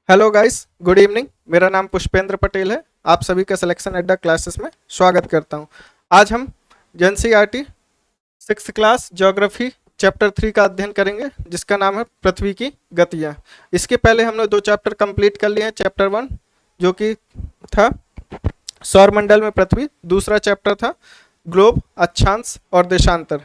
Hello guys, good evening. मेरा नाम पुष्पेंद्र पटेल है। आप सभी का सिलेक्शन अड्डा क्लासेस में स्वागत करता हूं। आज हम NCERT 6th class geography chapter 3 का अध्ययन करेंगे, जिसका नाम है पृथ्वी की गतियां। इसके पहले हमने 2 चैप्टर कंप्लीट कर लिए हैं। चैप्टर 1 जो कि था सौरमंडल में पृथ्वी, दूसरा चैप्टर था ग्लोब, अक्षांश और देशांतर।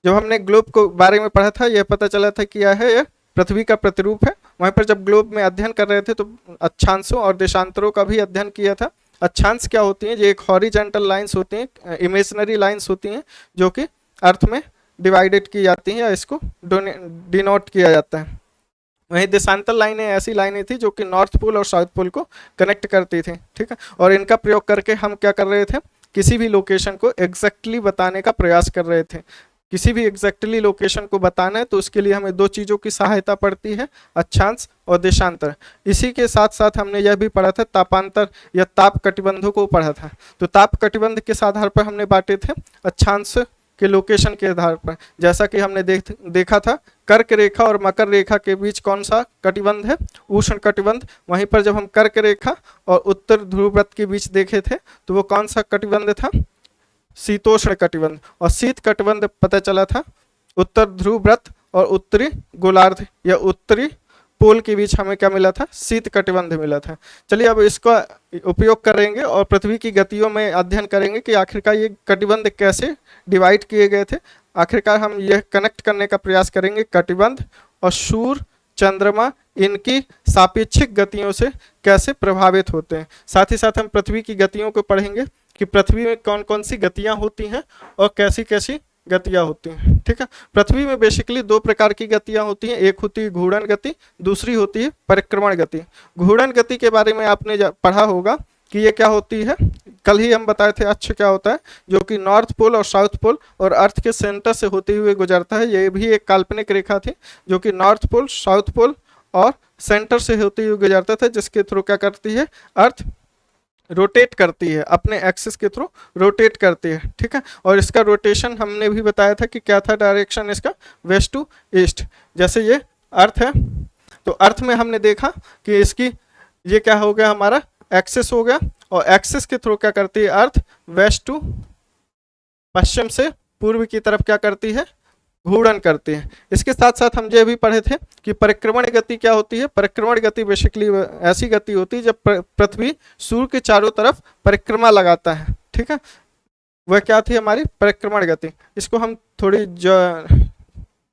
जब हमने ग्लोब को बारे में पढ़ा था, यह पता चला था कि यह पृथ्वी का प्रतिरूप है। वहीं पर जब ग्लोब में अध्ययन कर रहे थे तो अक्षांशों और देशांतरों का भी अध्ययन किया था। अक्षांश क्या होती हैं? ये एक हॉरिजेंटल लाइंस होती हैं, इमेजिनरी लाइंस होती हैं, जो कि अर्थ में डिवाइडेड की जाती हैं या इसको डिनोट किया जाता है। वहीं देशांतर लाइनें ऐसी लाइनें थी जो कि नॉर्थ पोल और साउथ पोल को कनेक्ट करती थी, ठीक है। और इनका प्रयोग करके हम क्या कर रहे थे? किसी भी लोकेशन को एग्जैक्टली बताने का प्रयास कर रहे थे। किसी भी एग्जैक्टली लोकेशन को बताना है तो उसके लिए हमें 2 चीज़ों की सहायता पड़ती है, अक्षांश और देशांतर। इसी के साथ साथ हमने यह भी पढ़ा था तापांतर या ताप कटिबंधों को पढ़ा था। तो ताप कटिबंध किस आधार पर हमने बांटे थे? अक्षांश के लोकेशन के आधार पर। जैसा कि हमने देखा था, कर्क रेखा और मकर रेखा के बीच कौन सा कटिबंध है? उष्ण कटिबंध। वहीं पर जब हम कर्क रेखा और उत्तर ध्रुव व्रत के बीच देखे थे तो वो कौन सा कटिबंध था? शीतोष्ण कटिबंध। और शीत कटिबंध पता चला था उत्तर ध्रुव व्रत और उत्तरी गोलार्ध या उत्तरी पोल के बीच हमें क्या मिला था? शीत कटिबंध मिला था। चलिए अब इसका उपयोग करेंगे और पृथ्वी की गतियों में अध्ययन करेंगे कि आखिरकार ये कटिबंध कैसे डिवाइड किए गए थे। आखिरकार हम यह कनेक्ट करने का प्रयास करेंगे कटिबंध और सूर्य, चंद्रमा इनकी सापेक्षिक गतियों से कैसे प्रभावित होते हैं। साथ ही साथ हम पृथ्वी की गतियों को पढ़ेंगे कि पृथ्वी में कौन कौन सी गतियां होती हैं और कैसी कैसी गतियां होती हैं, ठीक है। पृथ्वी में बेसिकली 2 प्रकार की गतियां होती हैं। एक होती है घूर्णन गति, दूसरी होती है परिक्रमण गति। घूर्णन गति के बारे में आपने पढ़ा होगा कि ये क्या होती है। कल ही हम बताए थे अक्ष क्या होता है, जो कि नॉर्थ पोल और साउथ पोल और अर्थ के सेंटर से होते हुए गुजरता है। ये भी एक काल्पनिक रेखा थी जो कि नॉर्थ पोल, साउथ पोल और सेंटर से होते हुए गुजरता था, जिसके थ्रू क्या करती है? अर्थ रोटेट करती है, अपने एक्सिस के थ्रू रोटेट करती है, ठीक है। और इसका रोटेशन हमने भी बताया था कि क्या था डायरेक्शन इसका? West to east. जैसे ये अर्थ है तो अर्थ में हमने देखा कि इसकी ये क्या हो गया? हमारा एक्सिस हो गया। और एक्सिस के थ्रू क्या करती है अर्थ? वेस्ट टू पश्चिम से पूर्व की तरफ क्या करती है? घूर्णन करती है। इसके साथ साथ हम ये भी पढ़े थे कि परिक्रमण गति क्या होती है। परिक्रमण गति बेसिकली ऐसी गति होती है जब पृथ्वी सूर्य के चारों तरफ परिक्रमा लगाता है, ठीक है। वह क्या थी? हमारी परिक्रमण गति। इसको हम थोड़ी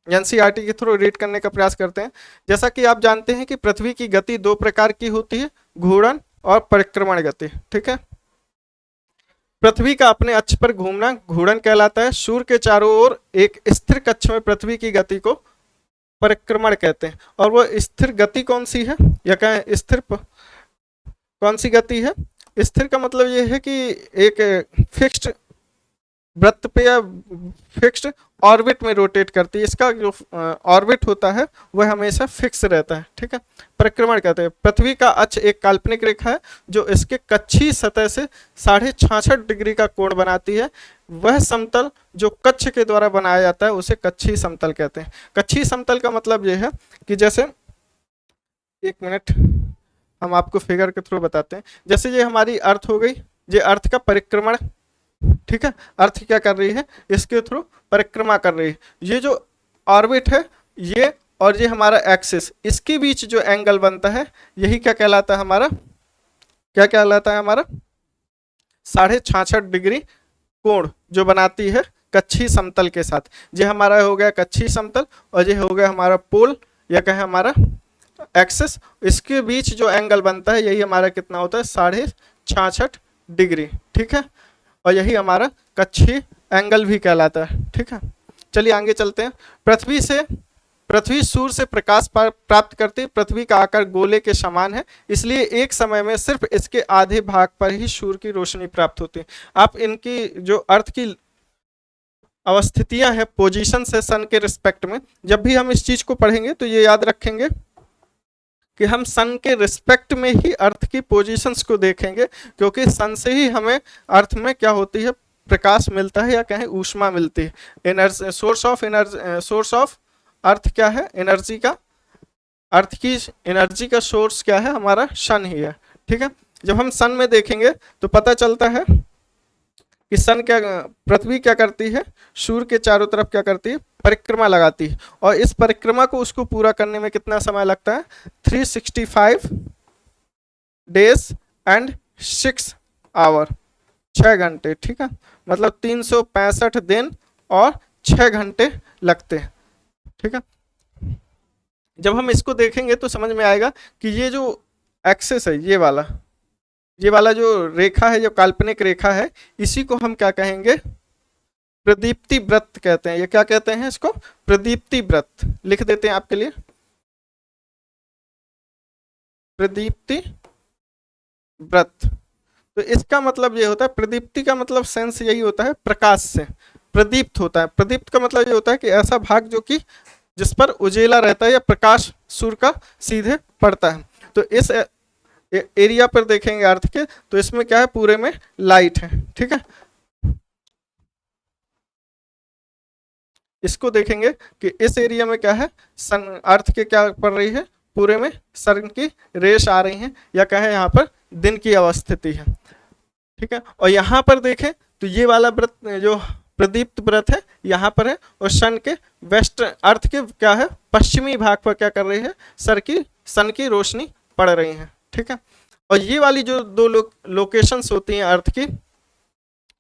एनसीईआरटी के थ्रू रीड करने का प्रयास करते हैं। जैसा कि आप जानते हैं कि पृथ्वी की गति 2 प्रकार की होती है, घूर्णन और परिक्रमण गति, ठीक है। पृथ्वी का अपने अक्ष पर घूमना घूर्णन कहलाता है। सूर्य के चारों ओर एक स्थिर कक्ष में पृथ्वी की गति को परिक्रमण कहते हैं। और वो स्थिर गति कौन सी है या कहें स्थिर कौन सी गति है? स्थिर का मतलब ये है कि एक फिक्स्ड वृत्त पे या फिक्स्ड ऑर्बिट में रोटेट करती है। इसका जो ऑर्बिट होता है वह हमेशा फिक्स रहता है, ठीक है। परिक्रमण कहते हैं। पृथ्वी का अक्ष एक काल्पनिक रेखा है जो इसके कक्षीय सतह से 66.5 डिग्री का कोण बनाती है। वह समतल जो कक्ष के द्वारा बनाया जाता है उसे कक्षीय समतल कहते हैं। कक्षीय समतल का मतलब यह है कि जैसे, एक मिनट हम आपको फिगर के थ्रू बताते हैं। जैसे ये हमारी अर्थ हो गई, ये अर्थ का परिक्रमण, ठीक है। अर्थ क्या कर रही है? इसके थ्रू परिक्रमा कर रही है। ये जो ऑर्बिट है ये और ये हमारा एक्सिस, इसके बीच जो एंगल बनता है यही क्या कहलाता है? हमारा क्या कहलाता है? हमारा 66.5 डिग्री कोण जो बनाती है कक्षीय समतल के साथ। ये हमारा हो गया कक्षीय समतल और ये हो गया हमारा पोल या कहें हमारा एक्सिस। इसके बीच जो एंगल बनता है यही हमारा कितना होता है? 66.5 डिग्री, ठीक है। और यही हमारा कक्षीय एंगल भी कहलाता है, ठीक है। चलिए आगे चलते हैं। पृथ्वी सूर्य से प्रकाश प्राप्त करती है। पृथ्वी का आकार गोले के समान है, इसलिए एक समय में सिर्फ इसके आधे भाग पर ही सूर्य की रोशनी प्राप्त होती है। आप इनकी जो अर्थ की अवस्थितियां हैं, पोजीशन है सन के रिस्पेक्ट में, जब भी हम इस चीज को पढ़ेंगे तो ये याद रखेंगे कि हम सन के रिस्पेक्ट में ही अर्थ की पोजीशंस को देखेंगे, क्योंकि सन से ही हमें अर्थ में क्या होती है? प्रकाश मिलता है या कहें ऊष्मा मिलती है। एनर्जी, सोर्स ऑफ अर्थ क्या है? एनर्जी का अर्थ की एनर्जी का सोर्स क्या है, हमारा सन ही है। ठीक है, जब हम सन में देखेंगे तो पता चलता है कि सन क्या, पृथ्वी क्या करती है, सूर्य के चारों तरफ क्या करती है, परिक्रमा लगाती है। और इस परिक्रमा को उसको पूरा करने में कितना समय लगता है, 365 डेज एंड 6 आवर, 6 घंटे। ठीक है, मतलब 365 दिन और 6 घंटे लगते हैं। ठीक है, जब हम इसको देखेंगे तो समझ में आएगा कि ये जो एक्सेस है, ये वाला जो रेखा है, जो काल्पनिक रेखा है, इसी को हम क्या कहेंगे, प्रदीप्ति व्रत कहते हैं। ये क्या कहते हैं, इसको प्रदीप्ति व्रत लिख देते हैं आपके लिए, प्रदीप्ति व्रत। तो इसका मतलब ये होता है, प्रदीप्ति का मतलब सेंस यही होता है, प्रकाश से प्रदीप्त होता है। प्रदीप्त का मतलब ये होता है कि ऐसा भाग जो कि जिस पर उजेला रहता है या प्रकाश सूर्य का सीधे पड़ता है। तो इस एरिया पर देखेंगे अर्थ के, तो इसमें क्या है, पूरे में लाइट है। ठीक है, इसको देखेंगे कि इस एरिया में क्या है, सन, अर्थ के क्या पड़ रही है, पूरे में सन की रेस आ रही हैं, या कहें यहाँ पर दिन की अवस्थिति है। ठीक है, और यहाँ पर देखें तो ये वाला व्रत जो प्रदीप्त व्रत है यहाँ पर है, और सन के वेस्ट, अर्थ के क्या है, पश्चिमी भाग पर क्या कर रही है, सन की रोशनी पड़ रही है। ठीक है, और ये वाली जो दो लोकेशंस होती हैं, अर्थ की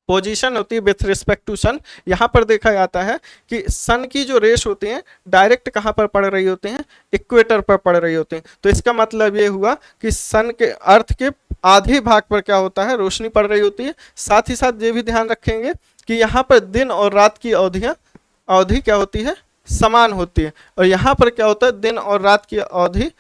पोजीशन होती है विथ रिस्पेक्ट टू सन, यहाँ पर देखा जाता है कि सन की जो रेस होती हैं डायरेक्ट कहाँ पर पड़ रही होती हैं, इक्वेटर पर पड़ रही होती हैं। तो इसका मतलब ये हुआ कि सन के, अर्थ के आधे भाग पर क्या होता है, रोशनी पड़ रही होती है। साथ ही साथ ये भी ध्यान रखेंगे कि यहाँ पर दिन और रात की अवधि क्या होती है, समान होती है, और यहाँ पर क्या होता है, दिन और रात की अवधि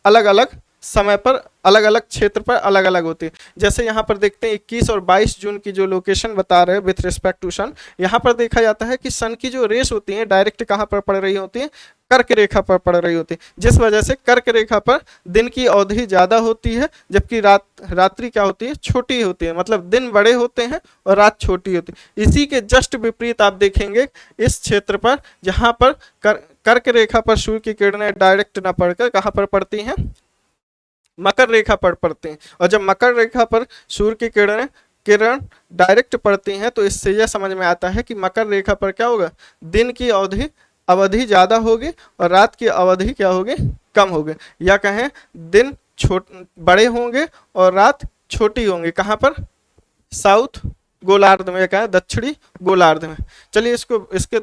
अलग अलग समय पर, अलग अलग क्षेत्र पर अलग अलग होती है। जैसे यहाँ पर देखते हैं 21 और 22 जून की जो लोकेशन बता रहे हैं विथ रिस्पेक्ट टू सन, यहाँ पर देखा जाता है कि सन की जो रेस होती है डायरेक्ट कहाँ पर पड़ रही होती है, कर्क रेखा पर पड़ रही होती है, जिस वजह से कर्क रेखा पर दिन की अवधि ज़्यादा होती है, जबकि रात्रि क्या होती है, छोटी होती है। मतलब दिन बड़े होते हैं और रात छोटी होती है। इसी के जस्ट विपरीत आप देखेंगे इस क्षेत्र पर, जहाँ पर कर्क रेखा पर सूर्य की किरणें डायरेक्ट न पड़कर कहाँ पर पड़ती हैं, मकर रेखा पर पड़ते हैं। और जब मकर रेखा पर सूर्य की किरण डायरेक्ट पड़ती हैं तो इससे यह समझ में आता है कि मकर रेखा पर क्या होगा, दिन की अवधि ज़्यादा होगी और रात की अवधि क्या होगी, कम होगी, या कहें दिन बड़े होंगे और रात छोटी होंगी। कहाँ पर, साउथ गोलार्ध में, क्या है, दक्षिणी गोलार्ध में। चलिए इसके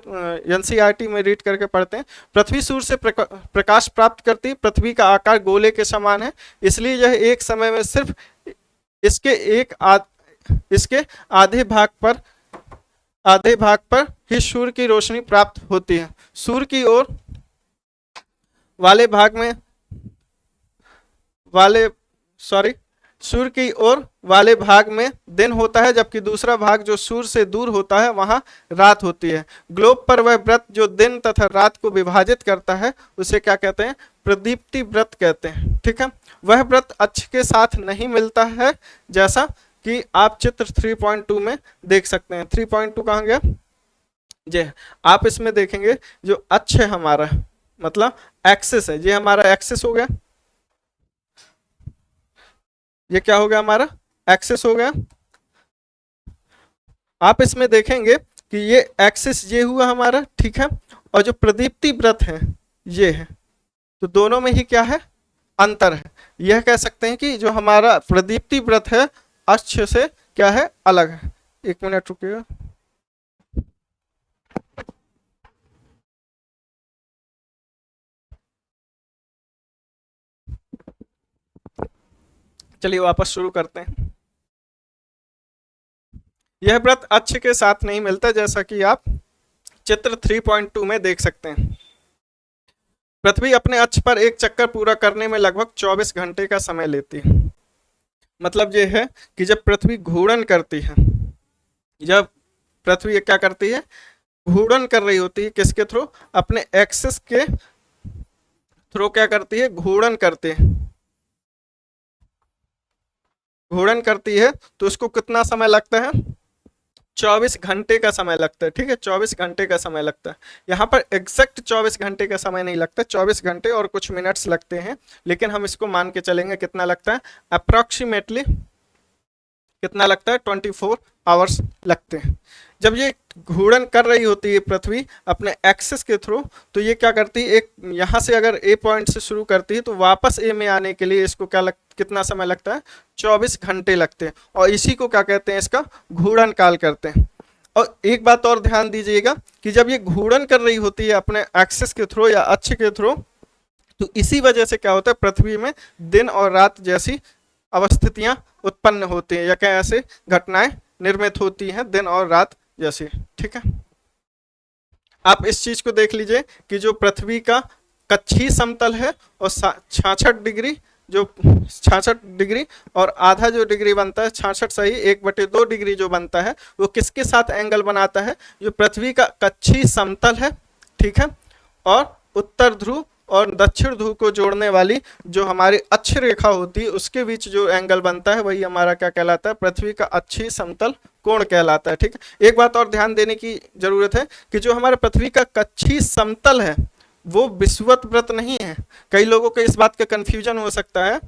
एनसीईआरटी में रीड करके पढ़ते हैं। पृथ्वी सूर्य से प्रकाश प्राप्त करती है। पृथ्वी का आकार गोले के समान है, इसलिए यह एक समय में सिर्फ इसके आधे भाग पर ही सूर्य की रोशनी प्राप्त होती है। सूर्य की ओर सूर्य की ओर वाले भाग में दिन होता है, जबकि दूसरा भाग जो सूर्य से दूर होता है वहां रात होती है। ग्लोब पर वह व्रत जो दिन तथा रात को विभाजित करता है उसे क्या कहते हैं, प्रदीप्ति व्रत कहते हैं। ठीक है, वह व्रत अक्ष के साथ नहीं मिलता है, जैसा कि आप चित्र 3.2 में देख सकते हैं। 3.2 कहाँ गया जी, आप इसमें देखेंगे जो अक्ष है हमारा, मतलब एक्सिस है, ये हमारा एक्सिस हो गया, ये क्या हो गया, हमारा एक्सिस हो गया। आप इसमें देखेंगे कि ये एक्सिस ये हुआ हमारा, ठीक है, और जो प्रदीप्ति व्रत है ये है, तो दोनों में ही क्या है, अंतर है। यह कह सकते हैं कि जो हमारा प्रदीप्ति व्रत है अक्ष से क्या है, अलग है। एक मिनट रुकिएगा। चलिए वापस शुरू करते हैं। यह व्रत अक्ष के साथ नहीं मिलता, जैसा कि आप चित्र 3.2 में देख सकते हैं। पृथ्वी अपने अक्ष पर एक चक्कर पूरा करने में लगभग 24 घंटे का समय लेती है। मतलब ये है कि जब पृथ्वी घूर्णन करती है, जब पृथ्वी क्या करती है, घूर्णन कर रही होती है, किसके थ्रू, अपने एक्सिस के थ्रू क्या करती है, घूर्णन करती है, घूर्णन करती है, तो उसको कितना समय लगता है, 24 घंटे का समय लगता है, ठीक है, 24 घंटे का समय लगता है। यहाँ पर एग्जैक्ट 24 घंटे का समय नहीं लगता, 24 घंटे और कुछ मिनट्स लगते हैं, लेकिन हम इसको मान के चलेंगे कितना लगता है, अप्रॉक्सीमेटली कितना लगता है, 24 आवर्स लगते हैं। जब ये घूर्णन कर रही होती है पृथ्वी अपने एक्सिस के थ्रू, तो ये क्या करती है, एक यहाँ से अगर ए पॉइंट से शुरू करती है तो वापस ए में आने के लिए इसको कितना समय लगता है, 24 घंटे लगते हैं, और इसी को क्या कहते हैं, इसका घूर्णन काल करते हैं। और एक बात और ध्यान दीजिएगा कि जब ये घूर्णन कर रही होती है अपने एक्सिस के थ्रू या अक्ष के थ्रू, तो इसी वजह से क्या होता है, पृथ्वी में दिन और रात जैसी अवस्थितियां उत्पन्न होती हैं, या क्या ऐसे घटनाएं निर्मित होती हैं दिन और रात जैसी, ठीक है। आप इस चीज को देख लीजिए कि जो पृथ्वी का कक्षीय समतल है और 66 डिग्री, जो 66 डिग्री और आधा जो डिग्री बनता है, 66 सही 1/2 डिग्री जो बनता है, वो किसके साथ एंगल बनाता है, जो पृथ्वी का कक्षीय समतल है, ठीक है, और उत्तर ध्रुव और दक्षिण ध्रुव को जोड़ने वाली जो हमारी अक्ष रेखा होती है, उसके बीच जो एंगल बनता है वही हमारा क्या कहलाता है, पृथ्वी का अक्षीय समतल कोण कहलाता है, ठीक है। एक बात और ध्यान देने की जरूरत है कि जो हमारे पृथ्वी का कक्षीय समतल है वो विषुवत वृत्त नहीं है। कई लोगों को इस बात का कंफ्यूजन हो सकता है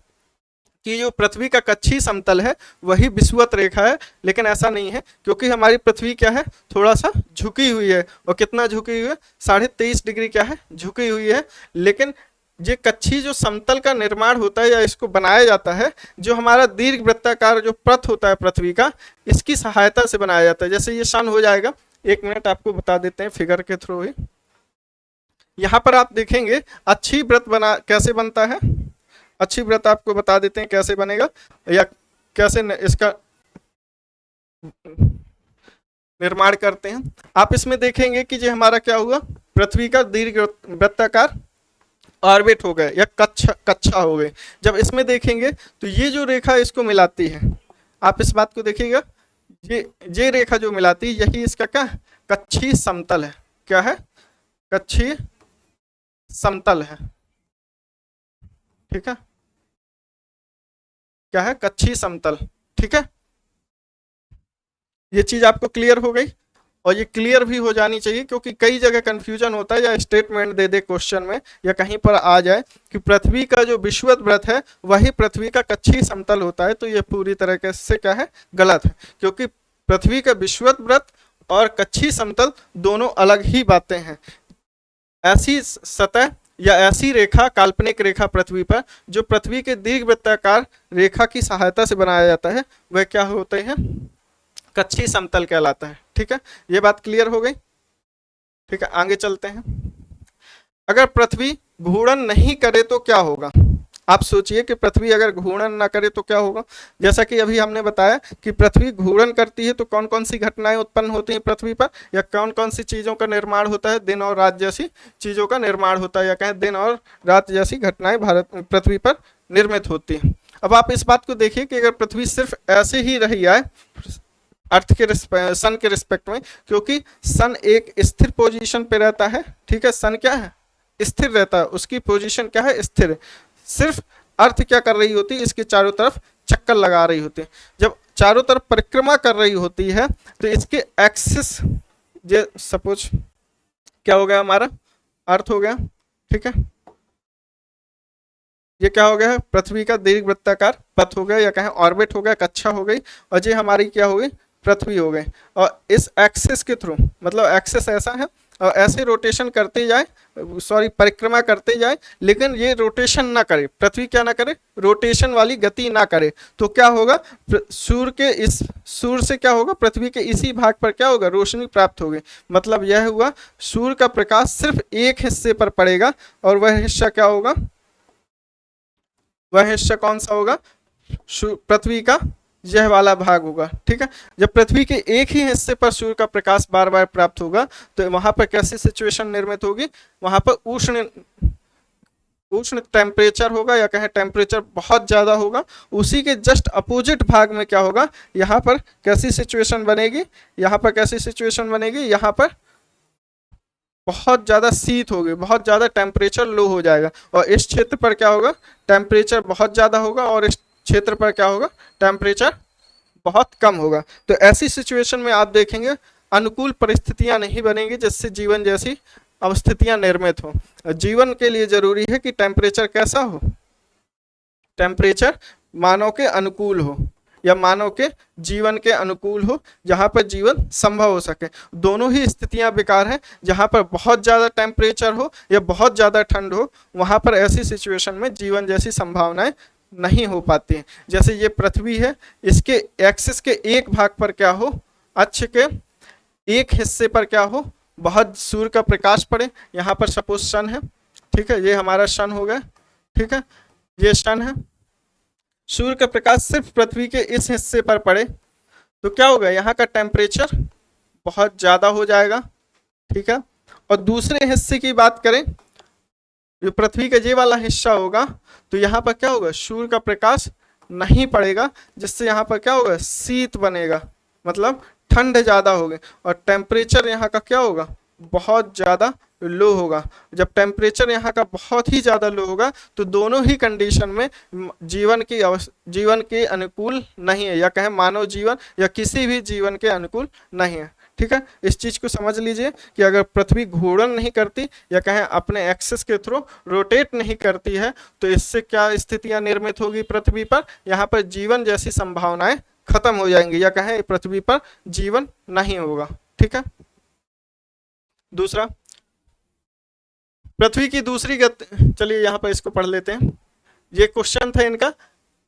कि जो पृथ्वी का कक्षीय समतल है वही विषुवत रेखा है, लेकिन ऐसा नहीं है, क्योंकि हमारी पृथ्वी क्या है, थोड़ा सा झुकी हुई है, और कितना झुकी हुई है, 23.5 डिग्री क्या है, झुकी हुई है। लेकिन ये कक्षीय जो समतल का निर्माण होता है या इसको बनाया जाता है, जो हमारा दीर्घ वृत्ताकार जो पथ होता है पृथ्वी का, इसकी सहायता से बनाया जाता है। जैसे ये सन हो जाएगा, 1 मिनट आपको बता देते हैं फिगर के थ्रू ही। यहाँ पर आप देखेंगे अच्छी वृत्त बना कैसे बनता है, अच्छी वृत्त आपको बता देते हैं कैसे बनेगा या कैसे इसका निर्माण करते हैं। आप इसमें देखेंगे कि जो हमारा क्या हुआ, पृथ्वी का दीर्घ वृत्ताकार ऑर्बिट हो गए या कक्षा हो गए। जब इसमें देखेंगे तो ये जो रेखा इसको मिलाती है, आप इस बात को देखिएगा, ये रेखा जो मिलाती है यही इसका क्या, कक्षीय समतल है। क्या है, कक्षीय समतल है, ठीक है, क्या है, कक्षीय समतल, ठीक है। ये चीज आपको क्लियर हो गई, और ये क्लियर भी हो जानी चाहिए, क्योंकि कई जगह कंफ्यूजन होता है या स्टेटमेंट दे दे क्वेश्चन में या कहीं पर आ जाए कि पृथ्वी का जो विषुवत वृत्त है वही पृथ्वी का कक्षीय समतल होता है, तो ये पूरी तरीके से क्या है, गलत है, क्योंकि पृथ्वी का विषुवत वृत्त और कक्षीय समतल दोनों अलग ही बातें हैं। ऐसी सतह या ऐसी रेखा, काल्पनिक रेखा पृथ्वी पर जो पृथ्वी के दीर्घ वृत्ताकार रेखा की सहायता से बनाया जाता है, वह क्या होते हैं, कक्षीय समतल कहलाता है, ठीक है। ये बात क्लियर हो गई, ठीक है। आगे चलते हैं। अगर पृथ्वी घूर्णन नहीं करे तो क्या होगा, आप सोचिए कि पृथ्वी अगर घूर्णन ना करे तो क्या होगा। जैसा कि अभी हमने बताया कि पृथ्वी घूर्णन करती है तो कौन कौन सी घटनाएं उत्पन्न होती हैं पृथ्वी पर, या कौन कौन सी चीज़ों का निर्माण होता है, दिन और रात जैसी चीज़ों का निर्माण होता है, या कहें दिन और रात जैसी घटनाएं पृथ्वी पर निर्मित होती हैं। अब आप इस बात को देखिए कि अगर पृथ्वी सिर्फ ऐसे ही रही है अर्थ के सन के रिस्पेक्ट में, क्योंकि सन एक स्थिर पोजीशन पे रहता है, ठीक है, सन क्या है, स्थिर रहता है, उसकी पोजीशन क्या है, स्थिर। सिर्फ अर्थ क्या कर रही होती है, इसके चारों तरफ चक्कर लगा रही होती है। जब चारों तरफ परिक्रमा कर रही होती है तो इसके एक्सिस, ये सपोज क्या हो गया, हमारा अर्थ हो गया, ठीक है, ये क्या हो गया है, पृथ्वी का दीर्घ वृत्ताकार पथ हो गया, या कहें ऑर्बिट हो गया, कक्षा हो गई, और ये हमारी क्या हो गई, पृथ्वी हो गई। और इस एक्सिस के थ्रू, मतलब एक्सिस ऐसा है और ऐसे रोटेशन करते जाए, सॉरी परिक्रमा करते जाए, लेकिन ये रोटेशन ना करे, पृथ्वी क्या ना करे, रोटेशन वाली गति ना करे, तो क्या होगा, सूर्य से क्या होगा, पृथ्वी के इसी भाग पर क्या होगा, रोशनी प्राप्त होगी। मतलब यह हुआ, सूर्य का प्रकाश सिर्फ एक हिस्से पर पड़ेगा, और वह हिस्सा क्या होगा, वह हिस्सा कौन सा होगा, पृथ्वी का यह वाला भाग होगा, ठीक है। जब पृथ्वी के एक ही हिस्से पर सूर्य का प्रकाश बार बार प्राप्त होगा तो वहां पर कैसी सिचुएशन निर्मित होगी, वहां पर उष्ण टेम्परेचर होगा, या कहें टेम्परेचर बहुत ज़्यादा होगा। उसी के जस्ट अपोजिट भाग में क्या होगा, यहाँ पर कैसी सिचुएशन बनेगी, यहाँ पर कैसी सिचुएशन बनेगी, यहाँ पर बहुत ज़्यादा शीत होगी, बहुत ज़्यादा टेम्परेचर लो हो जाएगा, और इस क्षेत्र पर क्या होगा, टेम्परेचर बहुत ज़्यादा होगा, और इस क्षेत्र पर क्या होगा, टेम्परेचर बहुत कम होगा। तो ऐसी सिचुएशन में आप देखेंगे अनुकूल परिस्थितियां नहीं बनेंगी जिससे जीवन जैसी अवस्थितियां निर्मित हो। जीवन के लिए जरूरी है कि टेम्परेचर कैसा हो, टेम्परेचर मानव के अनुकूल हो या मानव के जीवन के अनुकूल हो, जहां पर जीवन संभव हो सके। दोनों ही स्थितियां बेकार हैं। जहां पर बहुत ज़्यादा टेम्परेचर हो या बहुत ज़्यादा ठंड हो, वहां पर ऐसी सिचुएशन में जीवन जैसी संभावनाएं नहीं हो पाती हैं। जैसे ये पृथ्वी है, इसके एक्सिस के एक भाग पर क्या हो, अक्ष के एक हिस्से पर क्या हो, बहुत सूर्य का प्रकाश पड़े। यहाँ पर सपोज सन है, ठीक है, ये हमारा सन हो गया, ठीक है, ये सन है। सूर्य का प्रकाश सिर्फ पृथ्वी के इस हिस्से पर पड़े तो क्या होगा, यहाँ का टेम्परेचर बहुत ज़्यादा हो जाएगा, ठीक है। और दूसरे हिस्से की बात करें, जो पृथ्वी का ये वाला हिस्सा होगा, तो यहाँ पर क्या होगा, सूर्य का प्रकाश नहीं पड़ेगा, जिससे यहाँ पर क्या होगा, शीत बनेगा, मतलब ठंड ज़्यादा होगी। और टेम्परेचर यहाँ का क्या होगा, बहुत ज़्यादा लो होगा। जब टेम्परेचर यहाँ का बहुत ही ज़्यादा लो होगा तो दोनों ही कंडीशन में जीवन के अनुकूल नहीं है, या कहें मानव जीवन या किसी भी जीवन के अनुकूल नहीं है, ठीक है। इस चीज़ को समझ लीजिए कि अगर पृथ्वी घूर्णन नहीं करती या कहें अपने एक्सिस के थ्रू रोटेट नहीं करती है, तो इससे क्या स्थितियां निर्मित होगी पृथ्वी पर, यहाँ पर जीवन जैसी संभावनाएं खत्म हो जाएंगी, या कहें पृथ्वी पर जीवन नहीं होगा, ठीक है। दूसरा, पृथ्वी की दूसरी गति, चलिए यहाँ पर इसको पढ़ लेते हैं। ये क्वेश्चन था इनका,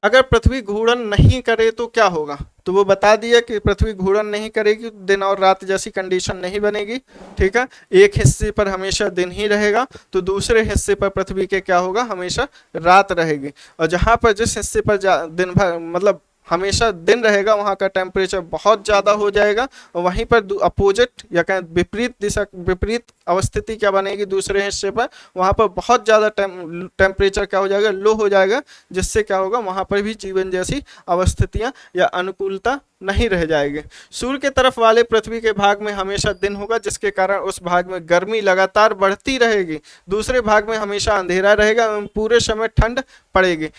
अगर पृथ्वी घूर्णन नहीं करे तो क्या होगा, तो वो बता दिया कि पृथ्वी घूर्णन नहीं करेगी, दिन और रात जैसी कंडीशन नहीं बनेगी, ठीक है। एक हिस्से पर हमेशा दिन ही रहेगा तो दूसरे हिस्से पर पृथ्वी के क्या होगा, हमेशा रात रहेगी। और जहाँ पर जिस हिस्से पर दिन भर मतलब हमेशा दिन रहेगा, वहाँ का टेम्परेचर बहुत ज़्यादा हो जाएगा। और वहीं पर अपोजिट या कहें विपरीत दिशा, विपरीत अवस्थिति क्या बनेगी दूसरे हिस्से पर, वहाँ पर बहुत ज़्यादा टेम्परेचर क्या हो जाएगा, लो हो जाएगा, जिससे क्या होगा, वहाँ पर भी जीवन जैसी अवस्थितियाँ या अनुकूलता नहीं रह जाएगी। सूर्य के तरफ वाले पृथ्वी के भाग में हमेशा दिन होगा, जिसके कारण उस भाग में गर्मी लगातार बढ़ती रहेगी। दूसरे भाग में हमेशा अंधेरा रहेगा एवं पूरे समय ठंड पड़ेगी।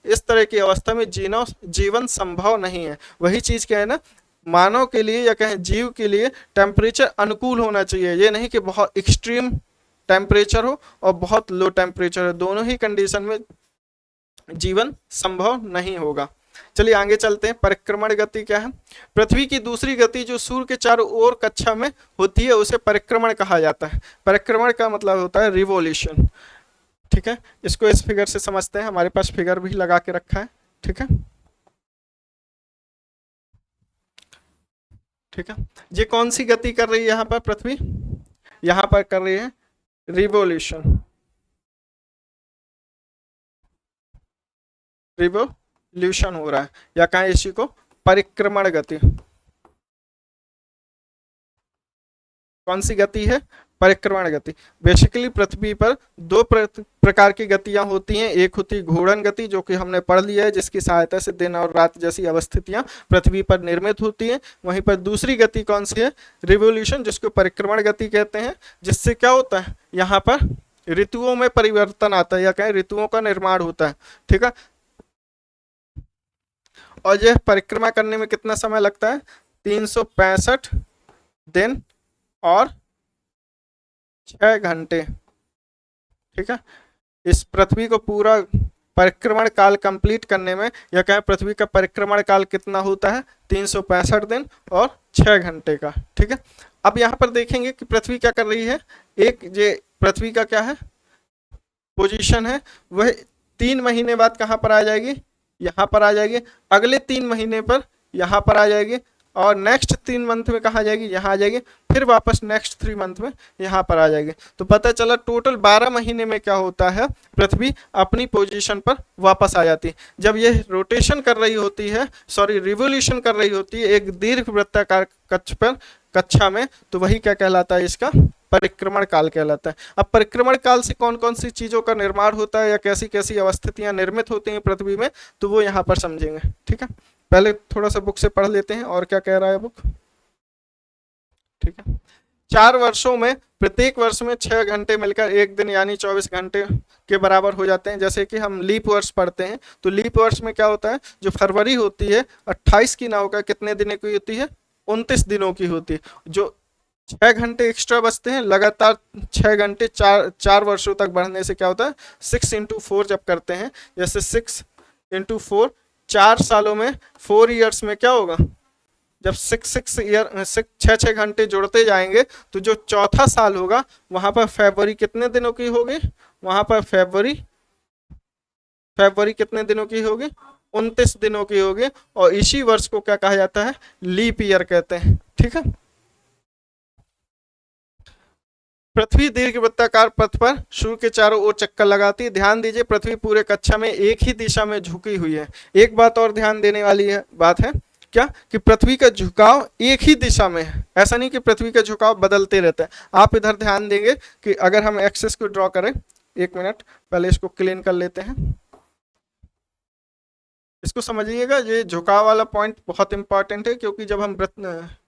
इस तरह की अवस्था में जीवन संभव नहीं है। वही चीज क्या है ना, मानव के लिए या कहें जीव के लिए टेम्परेचर अनुकूल होना चाहिए। ये नहीं कि बहुत एक्सट्रीम टेम्परेचर हो और बहुत लो टेम्परेचर हो, दोनों ही कंडीशन में जीवन संभव नहीं होगा। चलिए आगे चलते हैं। परिक्रमण गति क्या है, पृथ्वी की दूसरी गति जो सूर्य के चारों ओर कक्षा में होती है उसे परिक्रमण कहा जाता है। परिक्रमण का मतलब होता है रिवोल्यूशन, ठीक है। इसको इस फिगर से समझते हैं, हमारे पास फिगर भी लगा के रखा है, ठीक है, ठीक है। ये कौन सी गति कर रही है यहाँ पर पृथ्वी, यहाँ पर कर रही है रिवोल्यूशन, रिवोल्यूशन हो रहा है, या कहें इसी को परिक्रमण गति। कौन सी गति है, परिक्रमण गति। बेसिकली पृथ्वी पर दो प्रकार की गतियां होती हैं। एक होती है घूर्णन गति, जो कि हमने पढ़ लिया है, जिसकी सहायता से दिन और रात जैसी अवस्थितियां पृथ्वी पर निर्मित होती हैं। वहीं पर दूसरी गति कौन सी है, रिवोल्यूशन, जिसको परिक्रमण गति कहते हैं। जिससे क्या होता है, यहाँ पर ऋतुओं में परिवर्तन आता है, या कहें ऋतुओं का निर्माण होता है, ठीक है। और यह परिक्रमा करने में कितना समय लगता है, 365 दिन और 6 घंटे, ठीक है। इस पृथ्वी को पूरा परिक्रमण काल कंप्लीट करने में, या कहें पृथ्वी का परिक्रमण काल कितना होता है, 365 दिन और 6 घंटे का, ठीक है। अब यहाँ पर देखेंगे कि पृथ्वी क्या कर रही है। एक ये पृथ्वी का क्या है, पोजीशन है, वह 3 महीने बाद कहाँ पर आ जाएगी, यहाँ पर आ जाएगी। अगले 3 महीने पर यहाँ पर आ जाएगी, और नेक्स्ट 3 मंथ में कहाँ जाएगी, यहाँ आ जाएगी। फिर वापस नेक्स्ट 3 मंथ में यहाँ पर आ जाएगी। तो पता चला टोटल 12 महीने में क्या होता है, पृथ्वी अपनी पोजीशन पर वापस आ जाती है। जब ये रोटेशन कर रही होती है, सॉरी रिवोल्यूशन कर रही होती है एक दीर्घ वृत्ताकार कक्षा में, तो वही क्या कहलाता है, इसका परिक्रमण काल कहलाता है। अब परिक्रमण काल से कौन कौन सी चीज़ों का निर्माण होता है या कैसी कैसी अवस्थितियाँ निर्मित होती हैं पृथ्वी में, तो वो यहाँ पर समझेंगे, ठीक है। पहले थोड़ा सा बुक से पढ़ लेते हैं और क्या कह रहा है बुक, ठीक है। 4 वर्षों में प्रत्येक वर्ष में 6 घंटे मिलकर एक दिन यानी 24 घंटे के बराबर हो जाते हैं। जैसे कि हम लीप वर्ष पढ़ते हैं तो लीप वर्ष में क्या होता है, जो फरवरी होती है 28 की ना होकर कितने दिनों की होती है, 29 दिनों की होती है। जो 6 घंटे एक्स्ट्रा बचते हैं लगातार 6 घंटे चार वर्षों तक बढ़ने से क्या होता है, 6 into 4 जब करते हैं, जैसे 6 into 4 4 सालों में 4 ईयर्स में क्या होगा, जब 6 घंटे जुड़ते जाएंगे तो जो चौथा साल होगा वहां पर फरवरी कितने दिनों की होगी, वहां पर फरवरी कितने दिनों की होगी, 29 दिनों की होगी। और इसी वर्ष को क्या कहा जाता है, लीप ईयर कहते हैं। ठीक है। पृथ्वी दीर्घवृत्ताकार पथ पर सूर्य के चारों ओर चक्कर लगाती है। ध्यान दीजिए पृथ्वी पूरे कक्षा में एक ही दिशा में झुकी हुई है। एक बात और ध्यान देने वाली है बात है क्या, कि पृथ्वी का झुकाव एक ही दिशा में है, ऐसा नहीं कि पृथ्वी का झुकाव बदलते रहता है। आप इधर ध्यान देंगे कि अगर हम एक्सिस को ड्रॉ करें, एक मिनट पहले इसको क्लीन कर लेते हैं, इसको समझिएगा। ये झुकाव वाला पॉइंट बहुत इंपॉर्टेंट है, क्योंकि जब हम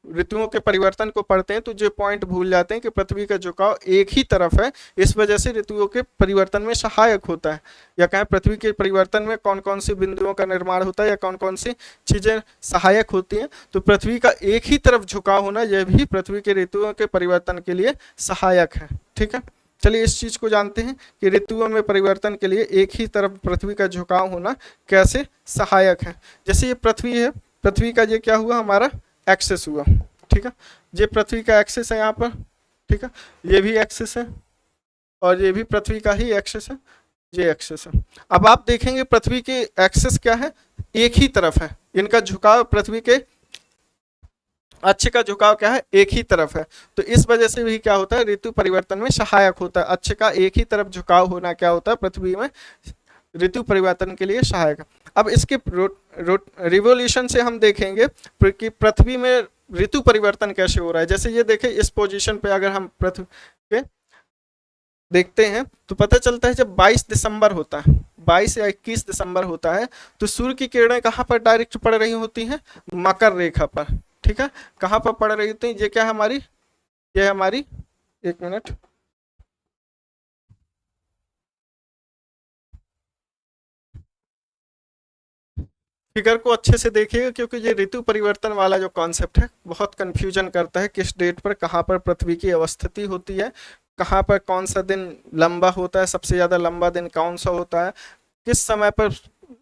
ऋतुओं के परिवर्तन को पढ़ते हैं तो जो पॉइंट भूल जाते हैं कि पृथ्वी का झुकाव एक ही तरफ है, इस वजह से ऋतुओं के परिवर्तन में सहायक होता है। या कहें पृथ्वी के परिवर्तन में कौन कौन सी बिंदुओं का निर्माण होता है या कौन कौन सी चीजें सहायक होती हैं, तो पृथ्वी का एक ही तरफ झुकाव होना यह भी पृथ्वी के ऋतुओं के परिवर्तन के लिए सहायक है। ठीक है। चलिए इस चीज को जानते हैं कि ऋतुओं में परिवर्तन के लिए एक ही तरफ पृथ्वी का झुकाव होना कैसे सहायक है। जैसे ये पृथ्वी है, पृथ्वी का ये क्या हुआ, हमारा एक्सिस हुआ। ठीक है। ये पृथ्वी का एक्सिस है यहाँ पर। ठीक है। ये भी एक्सिस है और ये भी पृथ्वी का ही एक्सिस है, ये एक्सिस है। अब आप देखेंगे पृथ्वी के एक्सिस क्या है, एक ही तरफ है। इनका झुकाव, पृथ्वी के अक्ष का झुकाव क्या है, एक ही तरफ है। तो इस वजह से भी क्या होता है, ऋतु परिवर्तन में सहायक होता है। अक्ष का एक ही तरफ झुकाव होना क्या होता है, पृथ्वी में ऋतु परिवर्तन के लिए सहायक है। अब इसके रिवोल्यूशन से हम देखेंगे कि पृथ्वी में ऋतु परिवर्तन कैसे हो रहा है। जैसे ये देखें, इस पोजीशन पे अगर हम पृथ्वी पे देखते हैं तो पता चलता है जब 22 दिसंबर होता है, 22 या 21 दिसंबर होता है, तो सूर्य की किरणें कहाँ पर डायरेक्ट पड़ रही होती हैं, मकर रेखा पर। ठीक है। कहाँ पर पड़ रही होती है, ये क्या है हमारी, ये हमारी, एक मिनट, फिगर को अच्छे से देखिएगा, क्योंकि ये ऋतु परिवर्तन वाला जो कॉन्सेप्ट है बहुत कंफ्यूजन करता है। किस डेट पर कहाँ पर पृथ्वी की अवस्थिति होती है, कहाँ पर कौन सा दिन लंबा होता है, सबसे ज्यादा लंबा दिन कौन सा होता है, किस समय पर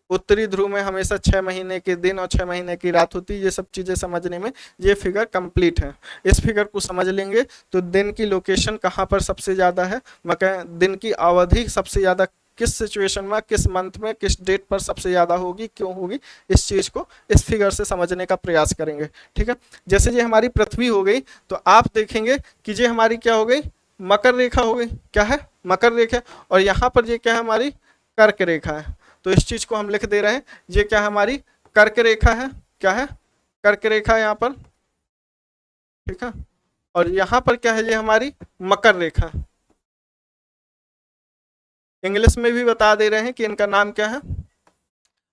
उत्तरी ध्रुव में हमेशा 6 महीने के दिन और 6 महीने की रात होती है। ये सब चीजें समझने में ये फिगर कंप्लीट है। इस फिगर को समझ लेंगे तो दिन की लोकेशन कहाँ पर सबसे ज्यादा है, मैं दिन की अवधि सबसे ज्यादा किस सिचुएशन में, किस मंथ में, किस डेट पर सबसे ज्यादा होगी, क्यों होगी, इस चीज को इस फिगर से समझने का प्रयास करेंगे। ठीक है। जैसे ये हमारी पृथ्वी हो गई, तो आप देखेंगे कि ये हमारी क्या हो गई, मकर रेखा हो गई। क्या है, मकर रेखा। और यहाँ पर ये क्या है, हमारी कर्क रेखा है। तो इस चीज को हम लिख दे रहे हैं, ये क्या है, हमारी कर्क रेखा है। क्या है, कर्क रेखा यहाँ पर। ठीक है। और यहाँ पर क्या है, ये हमारी मकर रेखा। इंग्लिश में भी बता दे रहे हैं कि इनका नाम क्या है,